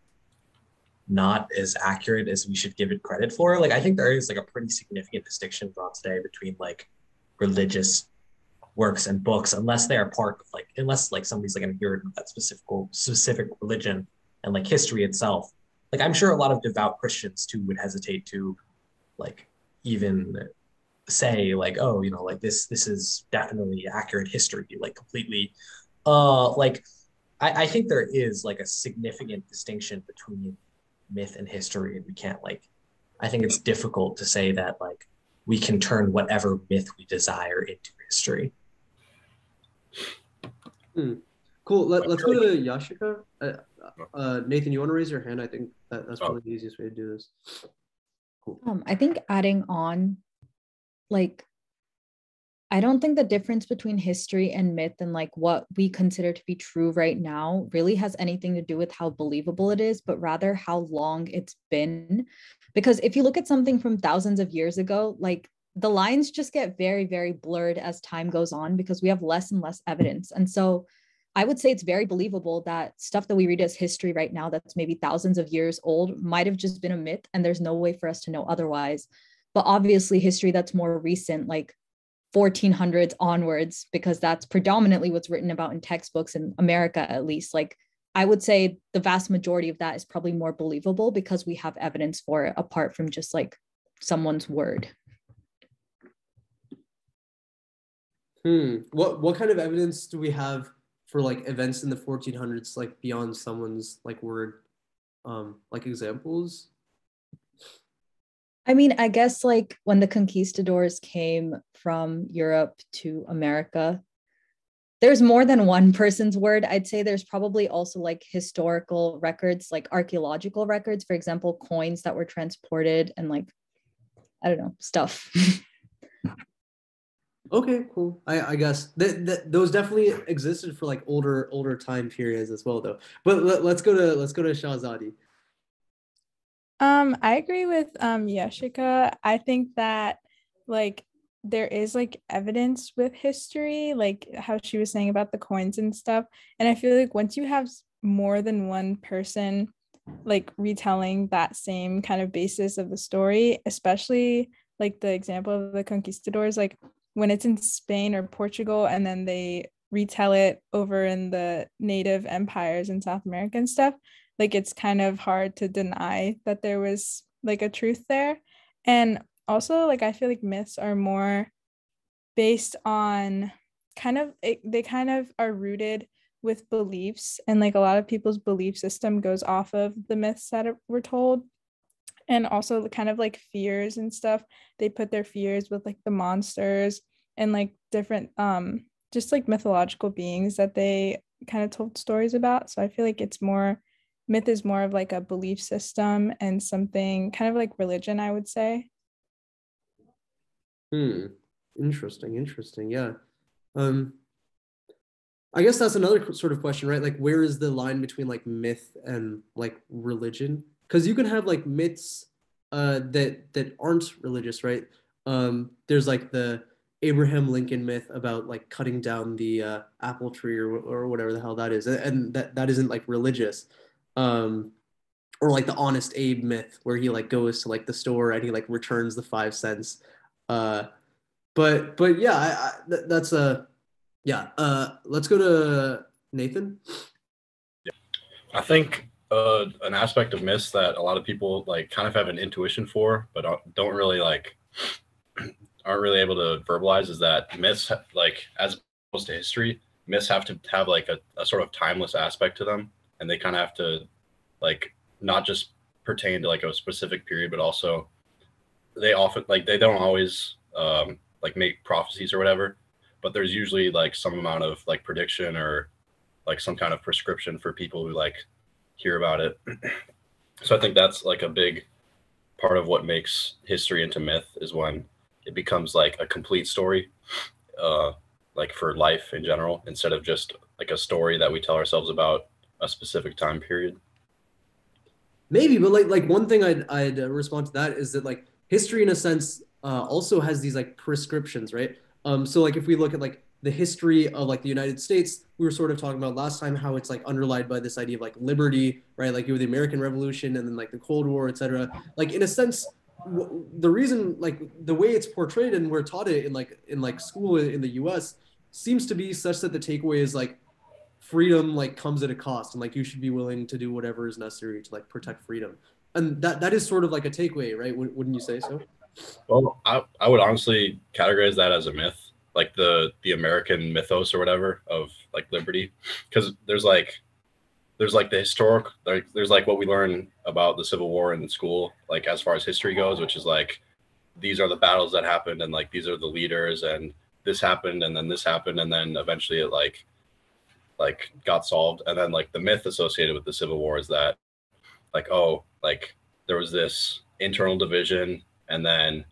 Speaker 6: not as accurate as we should give it credit for. Like I think there is like a pretty significant distinction drawn today between like religious works and books, unless they are part of like, unless like somebody's like an adherent of that specific religion, and like history itself. Like I'm sure a lot of devout Christians too would hesitate to like even say like, oh, you know, like this is definitely accurate history, like completely. Like I think there is like a significant distinction between myth and history, and we can't like, I think it's difficult to say that like we can turn whatever myth we desire into history.
Speaker 1: Cool. Let's go to Yashica. Nathan, you want to raise your hand? I think that's probably the easiest way to do this. Cool.
Speaker 10: I think adding on, like, I don't think the difference between history and myth and like what we consider to be true right now really has anything to do with how believable it is, but rather how long it's been. Because if you look at something from thousands of years ago, like the lines just get very, very blurred as time goes on because we have less and less evidence. And so I would say it's very believable that stuff that we read as history right now that's maybe thousands of years old might have just been a myth, and there's no way for us to know otherwise. But obviously history that's more recent, like 1400s onwards, because that's predominantly what's written about in textbooks in America, at least, like I would say the vast majority of that is probably more believable because we have evidence for it apart from just like someone's word.
Speaker 1: What kind of evidence do we have for like events in the 1400s, like beyond someone's like word, like examples?
Speaker 10: I mean, I guess like when the conquistadors came from Europe to America, there's more than one person's word. I'd say there's probably also like historical records, like archaeological records, for example, coins that were transported and like, I don't know, stuff.
Speaker 1: Okay, cool. I guess those definitely existed for like older time periods as well, though. But let's go to Shahzadi.
Speaker 7: I agree with Yashica. I think that like there is like evidence with history, like how she was saying about the coins and stuff. And I feel like once you have more than one person like retelling that same kind of basis of the story, especially like the example of the conquistadors, like when it's in Spain or Portugal and then they retell it over in the native empires in South America and stuff, like it's kind of hard to deny that there was like a truth there. And also like I feel like myths are more based on they kind of are rooted with beliefs, and like a lot of people's belief system goes off of the myths that were told. And also the kind of like fears and stuff, they put their fears with like the monsters and like different just like mythological beings that they kind of told stories about. So I feel like myth is more of like a belief system and something kind of like religion, I would say.
Speaker 1: Interesting. Yeah. I guess that's another sort of question, right? Like, where is the line between like myth and like religion? Because you can have like myths that aren't religious, right? There's like the Abraham Lincoln myth about like cutting down the apple tree or whatever the hell that is, and that isn't like religious. Or like the Honest Abe myth where he like goes to like the store and he like returns the 5 cents. But yeah, that's a yeah. Let's go to Nathan.
Speaker 11: Yeah, I think an aspect of myths that a lot of people like kind of have an intuition for, but don't really like aren't really able to verbalize is that myths, like as opposed to history, myths have to have like a sort of timeless aspect to them, and they kind of have to like not just pertain to like a specific period, but also they often like they don't always like make prophecies or whatever, but there's usually like some amount of like prediction or like some kind of prescription for people who like hear about it. So I think that's like a big part of what makes history into myth, is when it becomes like a complete story, like for life in general, instead of just like a story that we tell ourselves about a specific time period.
Speaker 1: Maybe, but like one thing I'd respond to that is that like history in a sense also has these like prescriptions, right? So like if we look at like the history of like the United States, we were sort of talking about last time how it's like underlined by this idea of like liberty, right? Like you have the American Revolution and then like the Cold War, etc. Like in a sense, the reason like the way it's portrayed and we're taught it in like school in the US seems to be such that the takeaway is like freedom like comes at a cost, and like you should be willing to do whatever is necessary to like protect freedom. And that is sort of like a takeaway, right? Wouldn't you say so?
Speaker 11: Well, I would honestly categorize that as a myth, like the American mythos or whatever of like liberty, because there's like the historic, like there's like what we learn about the Civil War in school, like as far as history goes, which is like these are the battles that happened and like these are the leaders and this happened and then this happened and then eventually it like got solved. And then like the myth associated with the Civil War is that like, oh, like there was this internal division and then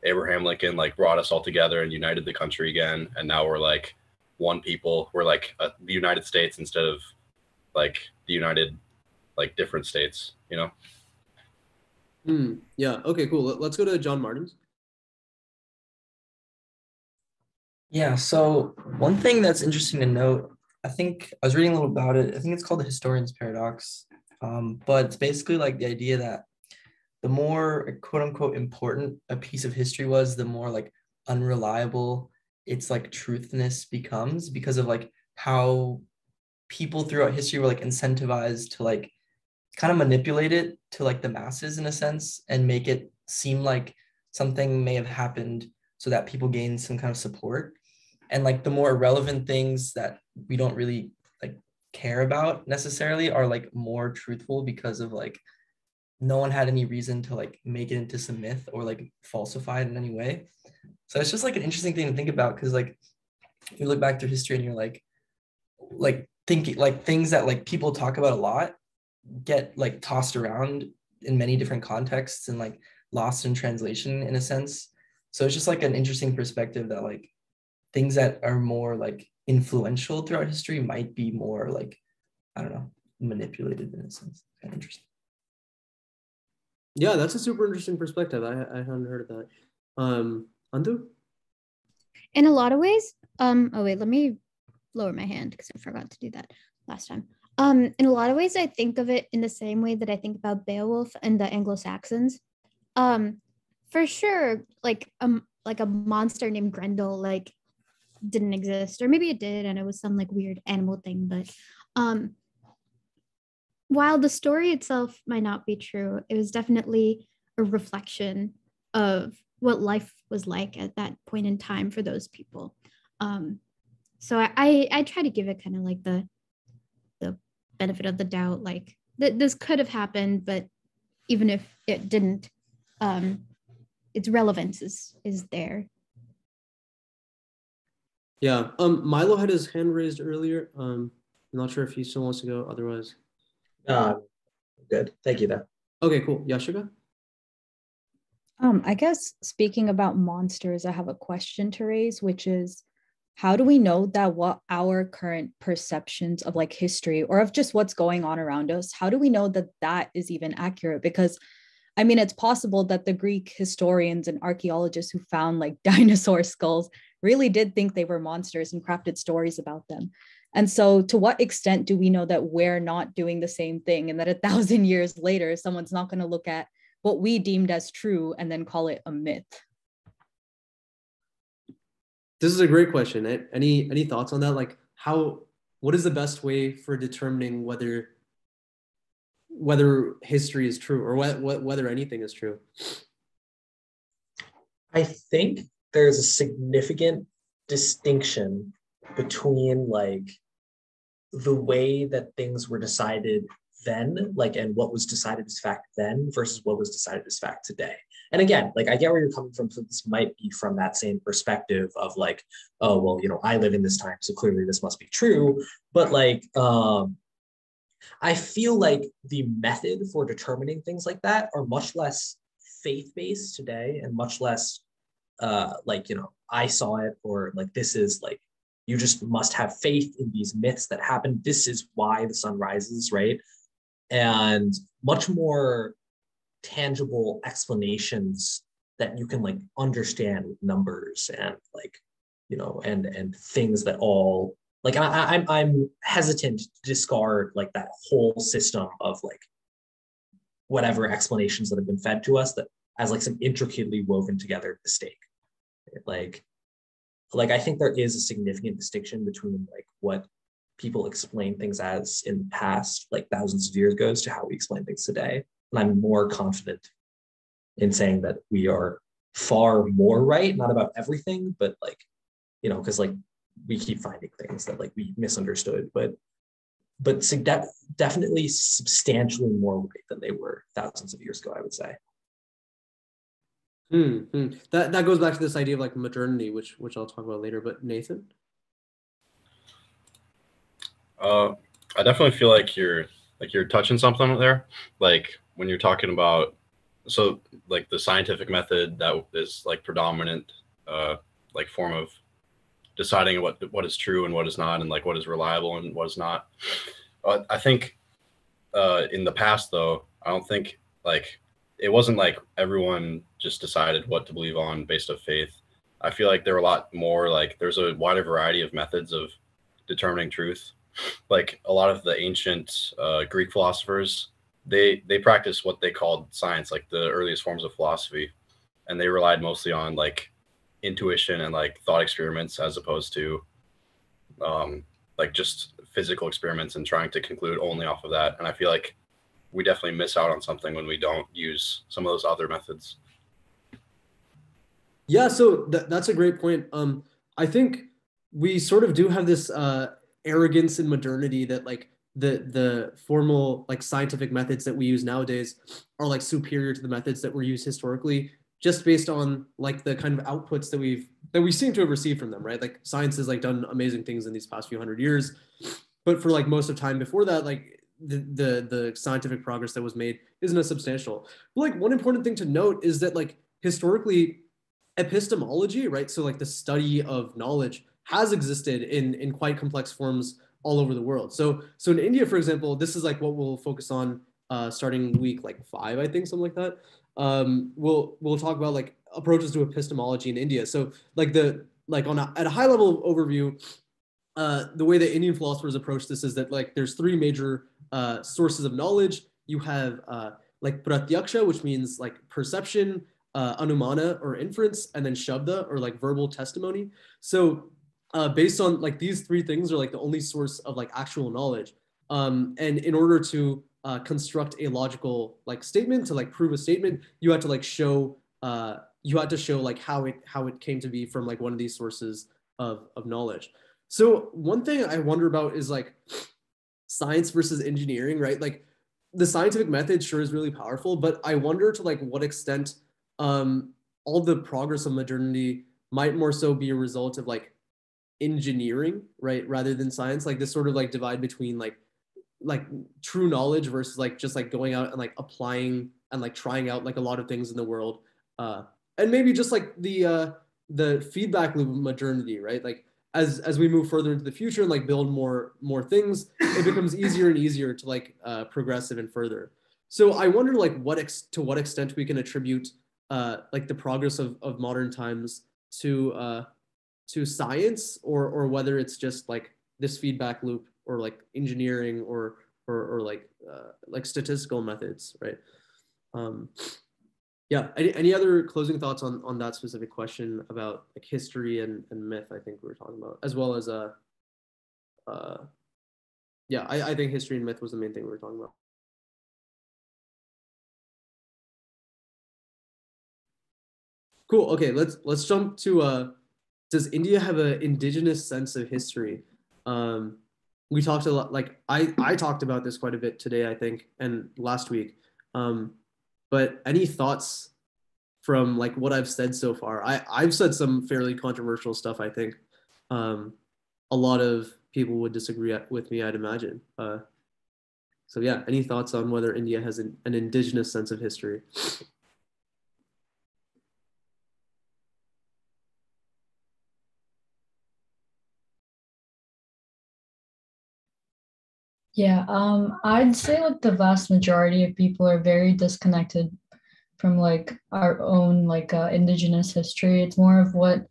Speaker 11: Abraham Lincoln like brought us all together and united the country again, and now we're like one people. We're like the United States instead of like the United like different states, you know?
Speaker 1: Yeah. Okay. Cool. Let's go to John Martins.
Speaker 2: Yeah. So one thing that's interesting to note, I think I was reading a little about it. I think it's called the historian's paradox, but it's basically like the idea that the more quote unquote important a piece of history was, the more like unreliable its like truthness becomes, because of like how people throughout history were like incentivized to like kind of manipulate it to like the masses in a sense and make it seem like something may have happened so that people gain some kind of support. And like the more irrelevant things that we don't really like care about necessarily are like more truthful because of like no one had any reason to like make it into some myth or like falsify it in any way. So it's just like an interesting thing to think about, because like you look back through history and you're like thinking like things that like people talk about a lot get like tossed around in many different contexts and like lost in translation in a sense. So it's just like an interesting perspective that like things that are more like influential throughout history might be more like, I don't know, manipulated in a sense. Kind of interesting.
Speaker 1: Yeah, that's a super interesting perspective. I hadn't heard of that. Andu?
Speaker 3: In a lot of ways, oh wait, let me lower my hand because I forgot to do that last time. In a lot of ways, I think of it in the same way that I think about Beowulf and the Anglo-Saxons. For sure, like a monster named Grendel like didn't exist, or maybe it did, and it was some like weird animal thing. But while the story itself might not be true, it was definitely a reflection of what life was like at that point in time for those people. So I try to give it kind of like the benefit of the doubt, like this could have happened, but even if it didn't, its relevance is there.
Speaker 1: Yeah. Milo had his hand raised earlier. I'm not sure if he still wants to go. Otherwise,
Speaker 6: good. Thank you, though.
Speaker 1: Okay, cool. Yashica?
Speaker 10: I guess speaking about monsters, I have a question to raise, which is, how do we know that what our current perceptions of like history or of just what's going on around us, how do we know that that is even accurate? Because I mean, it's possible that the Greek historians and archaeologists who found like dinosaur skulls really did think they were monsters and crafted stories about them. And so to what extent do we know that we're not doing the same thing, and that 1,000 years later, someone's not going to look at what we deemed as true and then call it a myth?
Speaker 1: This is a great question. Any thoughts on that? Like what is the best way for determining whether history is true, or whether anything is true?
Speaker 6: I think there's a significant distinction between like the way that things were decided then, like, and what was decided as fact then versus what was decided as fact today. And again, like, I get where you're coming from. So this might be from that same perspective of like, oh, well, you know, I live in this time, so clearly this must be true. But like, I feel like the method for determining things like that are much less faith-based today and much less like, you know, I saw it, or like, this is like, you just must have faith in these myths that happen. This is why the sun rises, right? And much more tangible explanations that you can like understand with numbers and like, you know, and things that all like, I'm hesitant to discard like that whole system of like whatever explanations that have been fed to us that as like some intricately woven together mistake. Like I think there is a significant distinction between like what people explain things as in the past, like thousands of years ago, to how we explain things today. And I'm more confident in saying that we are far more right, not about everything, but like, you know, because like we keep finding things that like we misunderstood, but definitely substantially more right than they were thousands of years ago, I would say.
Speaker 1: That goes back to this idea of like modernity, which I'll talk about later. But Nathan,
Speaker 11: I definitely feel like you're touching something there. Like when you're talking about, so like the scientific method that is like predominant, like form of deciding what is true and what is not, and like what is reliable and what is not. I think in the past though, I don't think like it wasn't like everyone just decided what to believe on based on faith. I feel like there were a lot more, like there's a wider variety of methods of determining truth. Like a lot of the ancient Greek philosophers, they practiced what they called science, like the earliest forms of philosophy, and they relied mostly on like intuition and like thought experiments as opposed to like just physical experiments and trying to conclude only off of that. And I feel like we definitely miss out on something when we don't use some of those other methods.
Speaker 1: Yeah, so that's a great point. I think we sort of do have this arrogance in modernity that like the formal like scientific methods that we use nowadays are like superior to the methods that were used historically, just based on like the kind of outputs that we seem to have received from them, right? Like science has like done amazing things in these past few hundred years, but for like most of time before that, like the scientific progress that was made isn't as substantial. But like one important thing to note is that like historically epistemology, right? So like the study of knowledge has existed in quite complex forms all over the world. So in India, for example, this is like what we'll focus on starting week like 5, I think, something like that. We'll talk about like approaches to epistemology in India. So like at a high level overview, the way that Indian philosophers approach this is that like there's 3 major sources of knowledge. You have like pratyaksha, which means like perception, anumana or inference, and then shabda or like verbal testimony. So based on like these 3 things are like the only source of like actual knowledge. And in order to construct a logical like statement, to like prove a statement, you had to like show like how it came to be from like one of these sources of knowledge. So one thing I wonder about is like science versus engineering, right? Like the scientific method sure is really powerful, but I wonder to like what extent all the progress of modernity might more so be a result of like engineering, right, rather than science. Like this sort of like divide between like true knowledge versus like just like going out and like applying and like trying out like a lot of things in the world, and maybe just like the feedback loop of modernity, right? Like as we move further into the future and like build more things, it becomes easier and easier to like progress even further. So I wonder like to what extent we can attribute like the progress of modern times to science, or whether it's just like this feedback loop or like engineering or like statistical methods, right? Yeah. Any other closing thoughts on that specific question about like history and myth? I think we were talking about, as well as yeah, I think history and myth was the main thing we were talking about. Cool. Okay, let's jump to does India have an indigenous sense of history? we talked a lot, like I talked about this quite a bit today, I think, and last week. But any thoughts from like what I've said so far? I've said some fairly controversial stuff, I think. A lot of people would disagree with me, I'd imagine. So yeah, any thoughts on whether India has an indigenous sense of history?
Speaker 8: Yeah, I'd say like the vast majority of people are very disconnected from like our own like indigenous history. It's more of what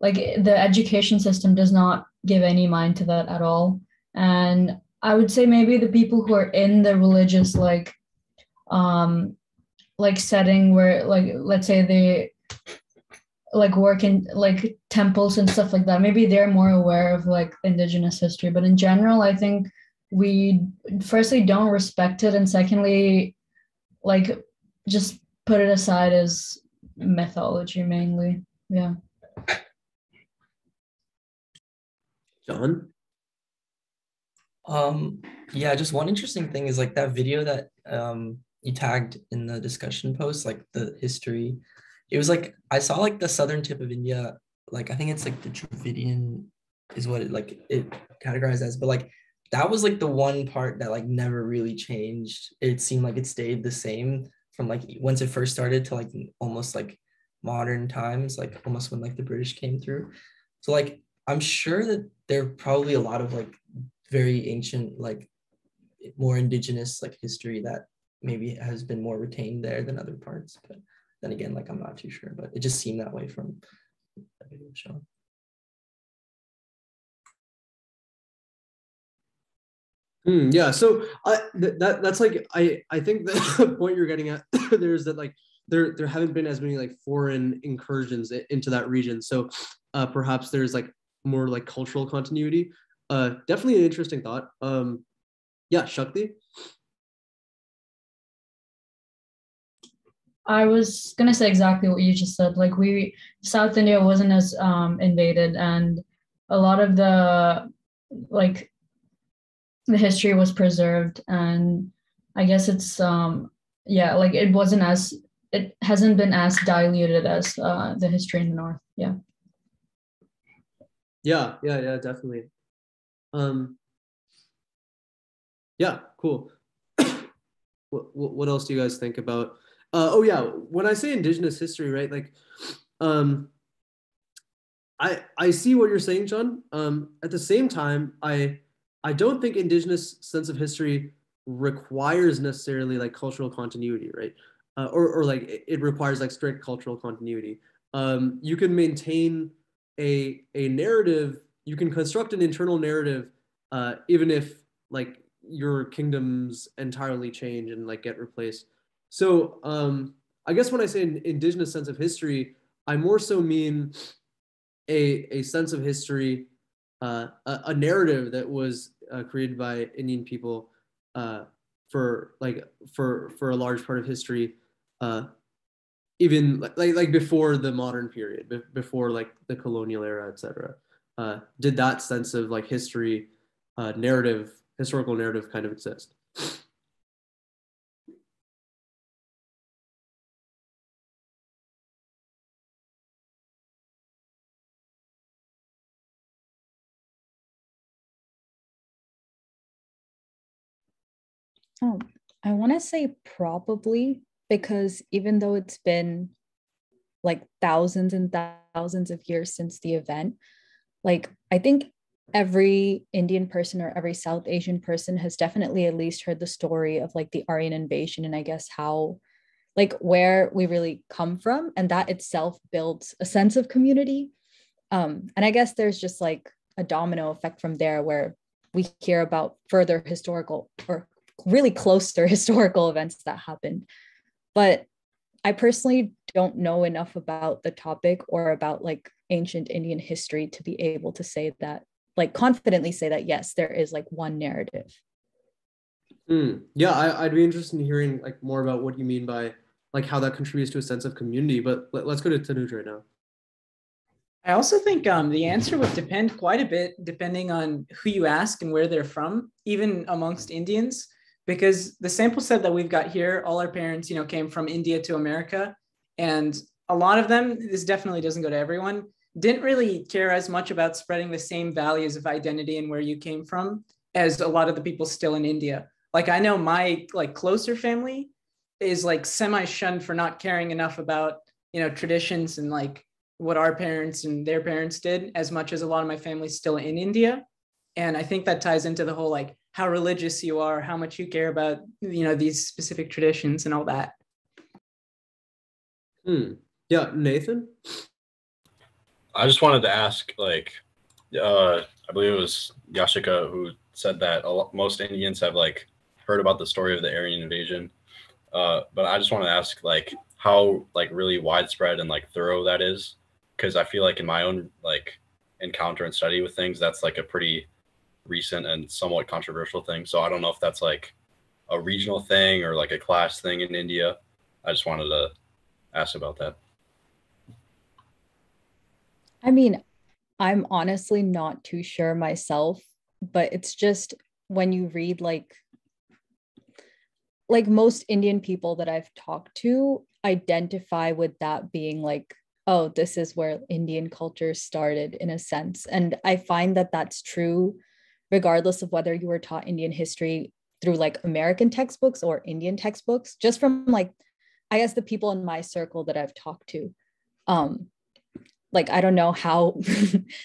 Speaker 8: like the education system does not give any mind to that at all. And I would say maybe the people who are in the religious like setting where like let's say they like work in like temples and stuff like that, maybe they're more aware of like indigenous history. But in general, I think we firstly don't respect it, and secondly, like just put it aside as mythology mainly. Yeah.
Speaker 1: John?
Speaker 2: Yeah, just one interesting thing is like that video that you tagged in the discussion post, like the history. It was like I saw like the southern tip of India, like I think it's like the Dravidian is what it categorized as, but like that was like the one part that like never really changed. It seemed like it stayed the same from like once it first started to like almost like modern times, like almost when like the British came through. So like I'm sure that there are probably a lot of like very ancient, like more indigenous like history that maybe has been more retained there than other parts. But then again, like I'm not too sure, but it just seemed that way from the video show.
Speaker 1: Yeah, so that's like I think the point you're getting at there is that like there haven't been as many like foreign incursions into that region, so perhaps there's like more like cultural continuity. Definitely an interesting thought. Yeah, Shakti.
Speaker 8: I was gonna say exactly what you just said. Like South India wasn't as invaded, and a lot of the like the history was preserved, and I guess it's yeah, like it hasn't been as diluted as the history in the north. Yeah.
Speaker 1: Yeah, definitely. Yeah, cool. What else do you guys think about? Oh yeah, when I say indigenous history, right? Like, I see what you're saying, John. At the same time, I don't think indigenous sense of history requires necessarily like cultural continuity, right? Or like it requires like strict cultural continuity. You can maintain a narrative. You can construct an internal narrative, even if like your kingdoms entirely change and like get replaced. So I guess when I say an indigenous sense of history, I more so mean a sense of history, a narrative that was created by Indian people for a large part of history, even like before the modern period, before like the colonial era, etc. Did that sense of like history, historical narrative kind of exist?
Speaker 10: I want to say probably, because even though it's been like thousands and thousands of years since the event, like I think every Indian person or every South Asian person has definitely at least heard the story of like the Aryan Invasion, and I guess how like where we really come from, and that itself builds a sense of community. And I guess there's just like a domino effect from there where we hear about further historical or really closer historical events that happened. But I personally don't know enough about the topic or about like ancient Indian history to be able to say that, like confidently say that, yes, there is like one narrative.
Speaker 1: Yeah, I'd be interested in hearing like more about what you mean by like how that contributes to a sense of community. But let's go to Tanuj right now.
Speaker 9: I also think the answer would depend quite a bit depending on who you ask and where they're from, even amongst Indians, because the sample set that we've got here, all our parents, came from India to America, and a lot of them, this definitely doesn't go to everyone, didn't really care as much about spreading the same values of identity and where you came from as a lot of the people still in India. Like I know my closer family is semi-shunned for not caring enough about, traditions and what our parents and their parents did as much as a lot of my family's still in India. And I think that ties into the whole how religious you are, how much you care about, these specific traditions and all that.
Speaker 1: Yeah, Nathan?
Speaker 11: I just wanted to ask, I believe it was Yashica who said that most Indians have heard about the story of the Aryan Invasion. But I just want to ask how really widespread and thorough that is, because I feel like in my own encounter and study with things, that's a pretty recent and somewhat controversial thing. So I don't know if that's a regional thing or a class thing in India. I just wanted to ask about that.
Speaker 10: I mean, I'm honestly not too sure myself, but it's just when you read like most Indian people that I've talked to identify with that being oh, this is where Indian culture started in a sense. And I find that that's true regardless of whether you were taught Indian history through American textbooks or Indian textbooks, just from I guess the people in my circle that I've talked to. I don't know how,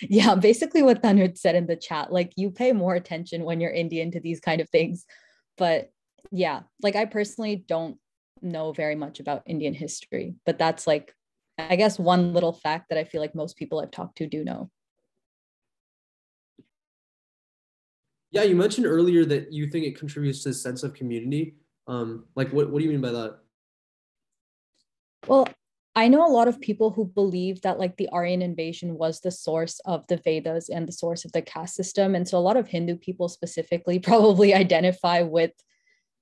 Speaker 10: yeah, basically what Thanud said in the chat, you pay more attention when you're Indian to these kind of things. But yeah, I personally don't know very much about Indian history, but that's I guess one little fact that I feel most people I've talked to do know.
Speaker 1: Yeah, you mentioned earlier that you think it contributes to a sense of community. What do you mean by that?
Speaker 10: Well, I know a lot of people who believe that the Aryan invasion was the source of the Vedas and the source of the caste system. And so a lot of Hindu people specifically probably identify with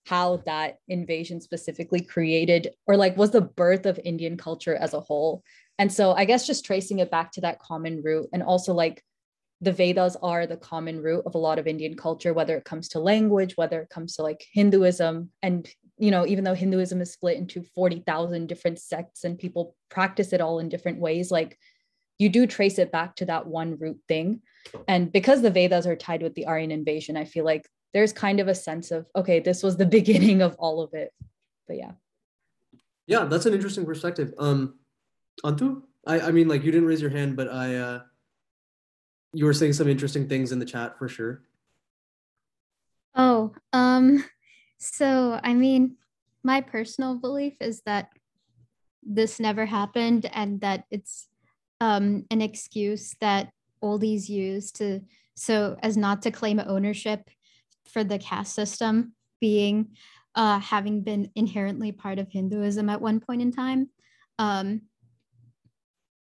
Speaker 10: how that invasion specifically created or was the birth of Indian culture as a whole. And so I guess just tracing it back to that common root, and also the Vedas are the common root of a lot of Indian culture, whether it comes to language, whether it comes to Hinduism. And, even though Hinduism is split into 40,000 different sects and people practice it all in different ways, you do trace it back to that one root thing. And because the Vedas are tied with the Aryan invasion, I feel there's kind of a sense of, okay, this was the beginning of all of it. But yeah.
Speaker 1: Yeah, that's an interesting perspective. Antu, I mean, you didn't raise your hand, but you were saying some interesting things in the chat for sure.
Speaker 3: Oh, so I mean, my personal belief is that this never happened and that it's an excuse that oldies use so as not to claim ownership for the caste system being having been inherently part of Hinduism at one point in time.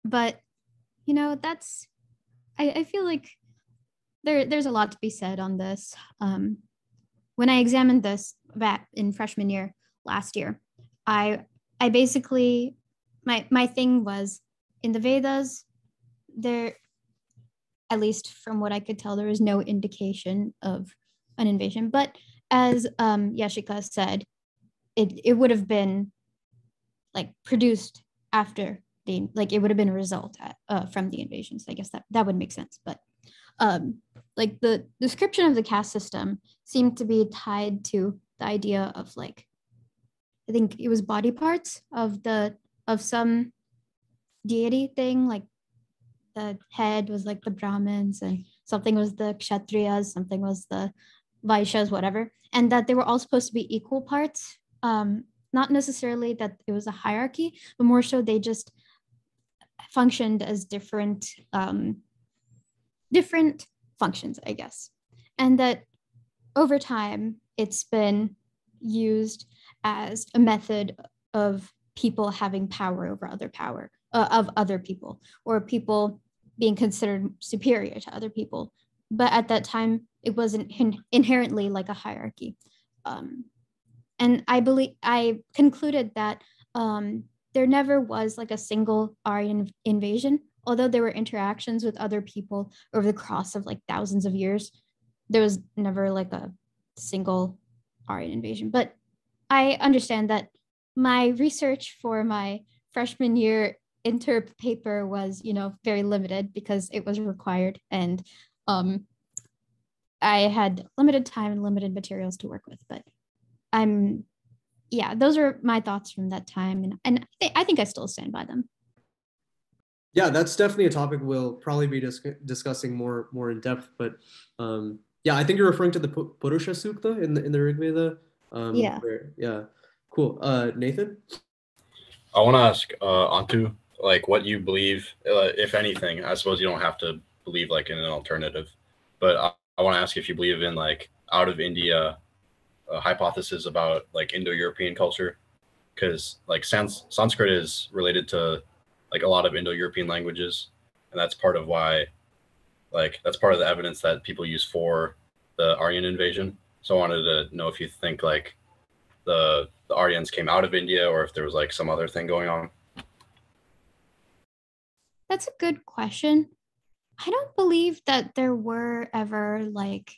Speaker 3: But that's I feel there's a lot to be said on this. When I examined this back in freshman year last year, I basically, my thing was in the Vedas, there, at least from what I could tell, there was no indication of an invasion. But as Yashica said, it would have been produced after the, it would have been a result from the invasions. I guess that would make sense. But the description of the caste system seemed to be tied to the idea of I think it was body parts of some deity thing, the head was the Brahmins, and something was the Kshatriyas, something was the Vaishyas, whatever, and that they were all supposed to be equal parts. Not necessarily that it was a hierarchy, but more so they just functioned as different functions, I guess. And that over time, it's been used as a method of people having power over other people, or people being considered superior to other people. But at that time, it wasn't inherently a hierarchy. And I concluded that there never was a single Aryan invasion although there were interactions with other people over the course of like thousands of years, there was never like a single Aryan invasion. But I understand that my research for my freshman year interp paper was, very limited because it was required, and I had limited time and limited materials to work with. But those are my thoughts from that time, and I think I still stand by them.
Speaker 1: Yeah, that's definitely a topic we'll probably be discussing more in depth. But I think you're referring to the Purusha Sukta in the Rig Veda. Cool. Nathan?
Speaker 11: I want to ask Antu, like, what you believe, if anything. I suppose you don't have to believe like in an alternative, but I want to ask if you believe in like out of India hypothesis about like Indo-European culture, because like Sanskrit is related to like a lot of Indo-European languages, and that's part of why, like, that's part of the evidence that people use for the Aryan invasion. So I wanted to know if you think like the Aryans came out of India, or if there was like some other thing going on.
Speaker 3: That's a good question. I don't believe that there were ever like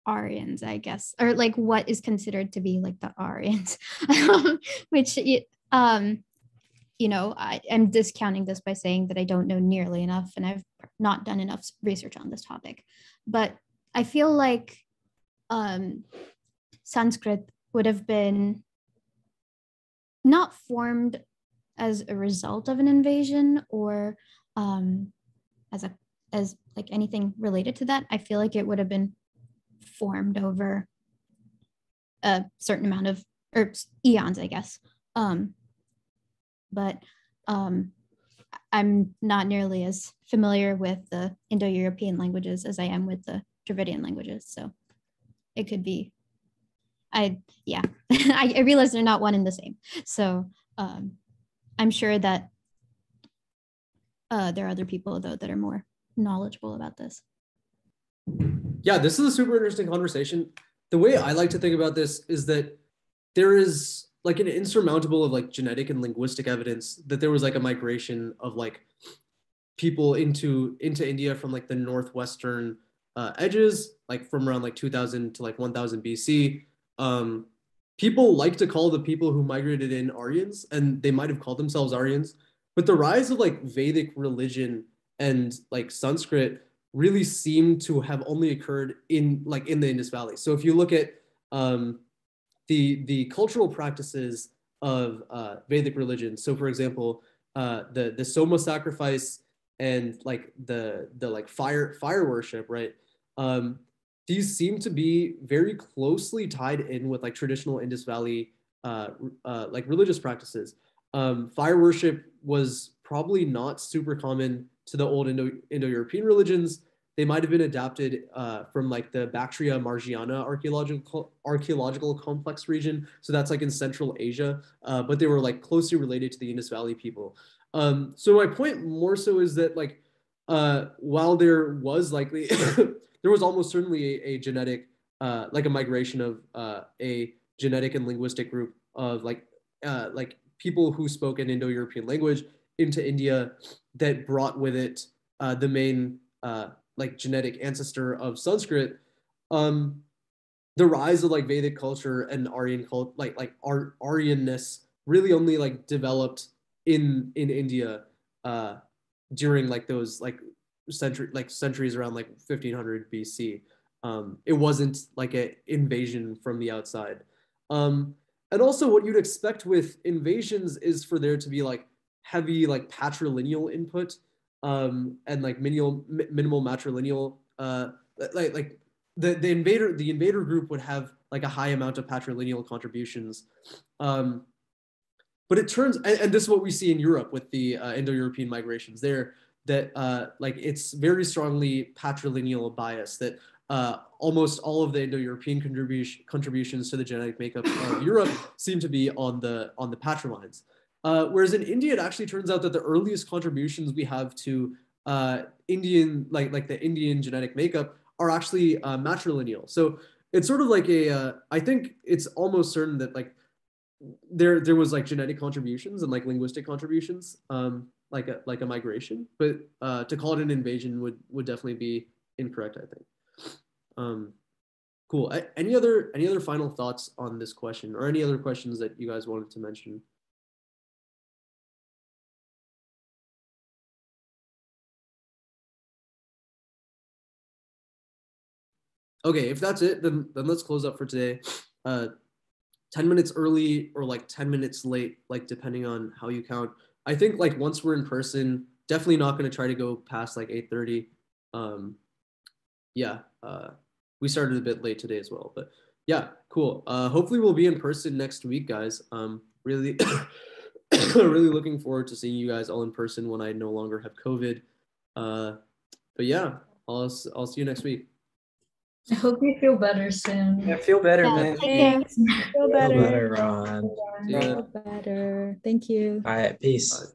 Speaker 3: Aryans, I guess, or like what is considered to be like the Aryans, which I'm discounting this by saying that I don't know nearly enough, and I've not done enough research on this topic. But I feel like Sanskrit would have been not formed as a result of an invasion or as like anything related to that. I feel like it would have been formed over a certain amount of eons, I guess. But I'm not nearly as familiar with the Indo-European languages as I am with the Dravidian languages. So it could be, I realize they're not one and the same. So I'm sure that there are other people though that are more knowledgeable about this.
Speaker 1: Yeah, this is a super interesting conversation. The way I like to think about this is that there is like an insurmountable of like genetic and linguistic evidence that there was like a migration of like people into India from like the northwestern edges, like from around like 2000 to like 1000 BC. People like to call the people who migrated in Aryans, and they might have called themselves Aryans, but the rise of like Vedic religion and like Sanskrit really seem to have only occurred in the Indus Valley. So if you look at the cultural practices of Vedic religion, so for example, the Soma sacrifice and like the like fire worship, right? These seem to be very closely tied in with like traditional Indus Valley like religious practices. Fire worship was probably not super common to the old Indo-European religions. They might have been adapted from like the Bactria Margiana archaeological complex region. So that's like in Central Asia, but they were like closely related to the Indus Valley people. So my point more so is that like, while there was likely, there was almost certainly a genetic, like a migration of a genetic and linguistic group of like people who spoke an Indo-European language into India that brought with it the main like genetic ancestor of Sanskrit. The rise of like Vedic culture and Aryan cult, like Aryanness really only like developed in India during like those like centuries around like 1500 BC. It wasn't like an invasion from the outside. And also what you'd expect with invasions is for there to be like heavy like patrilineal input and like minimal matrilineal like the invader group would have like a high amount of patrilineal contributions. But it turns, and this is what we see in Europe with the Indo-European migrations there, that like it's very strongly patrilineal bias, that almost all of the Indo-European contributions to the genetic makeup of Europe seem to be on the patrilines. Whereas in India, it actually turns out that the earliest contributions we have to Indian, like the Indian genetic makeup are actually matrilineal. So it's sort of like I think it's almost certain that like there was like genetic contributions and like linguistic contributions. like a migration, but to call it an invasion would definitely be incorrect, I think. Cool. Any other final thoughts on this question, or any other questions that you guys wanted to mention? Okay, if that's it, then let's close up for today. 10 minutes early or like 10 minutes late, like depending on how you count. I think like once we're in person, definitely not going to try to go past like 8:30. Yeah, we started a bit late today as well, but yeah, cool. Hopefully we'll be in person next week, guys. Really, really looking forward to seeing you guys all in person when I no longer have COVID. But yeah, I'll see you next week.
Speaker 8: I hope you feel better soon.
Speaker 9: Yeah, feel better,
Speaker 3: Yeah,
Speaker 9: man.
Speaker 3: take care.
Speaker 10: Thanks. Feel
Speaker 6: Feel
Speaker 10: better.
Speaker 6: better, Ron.
Speaker 1: Yeah.
Speaker 10: Feel better. Thank you.
Speaker 6: All right, peace.
Speaker 1: Bye.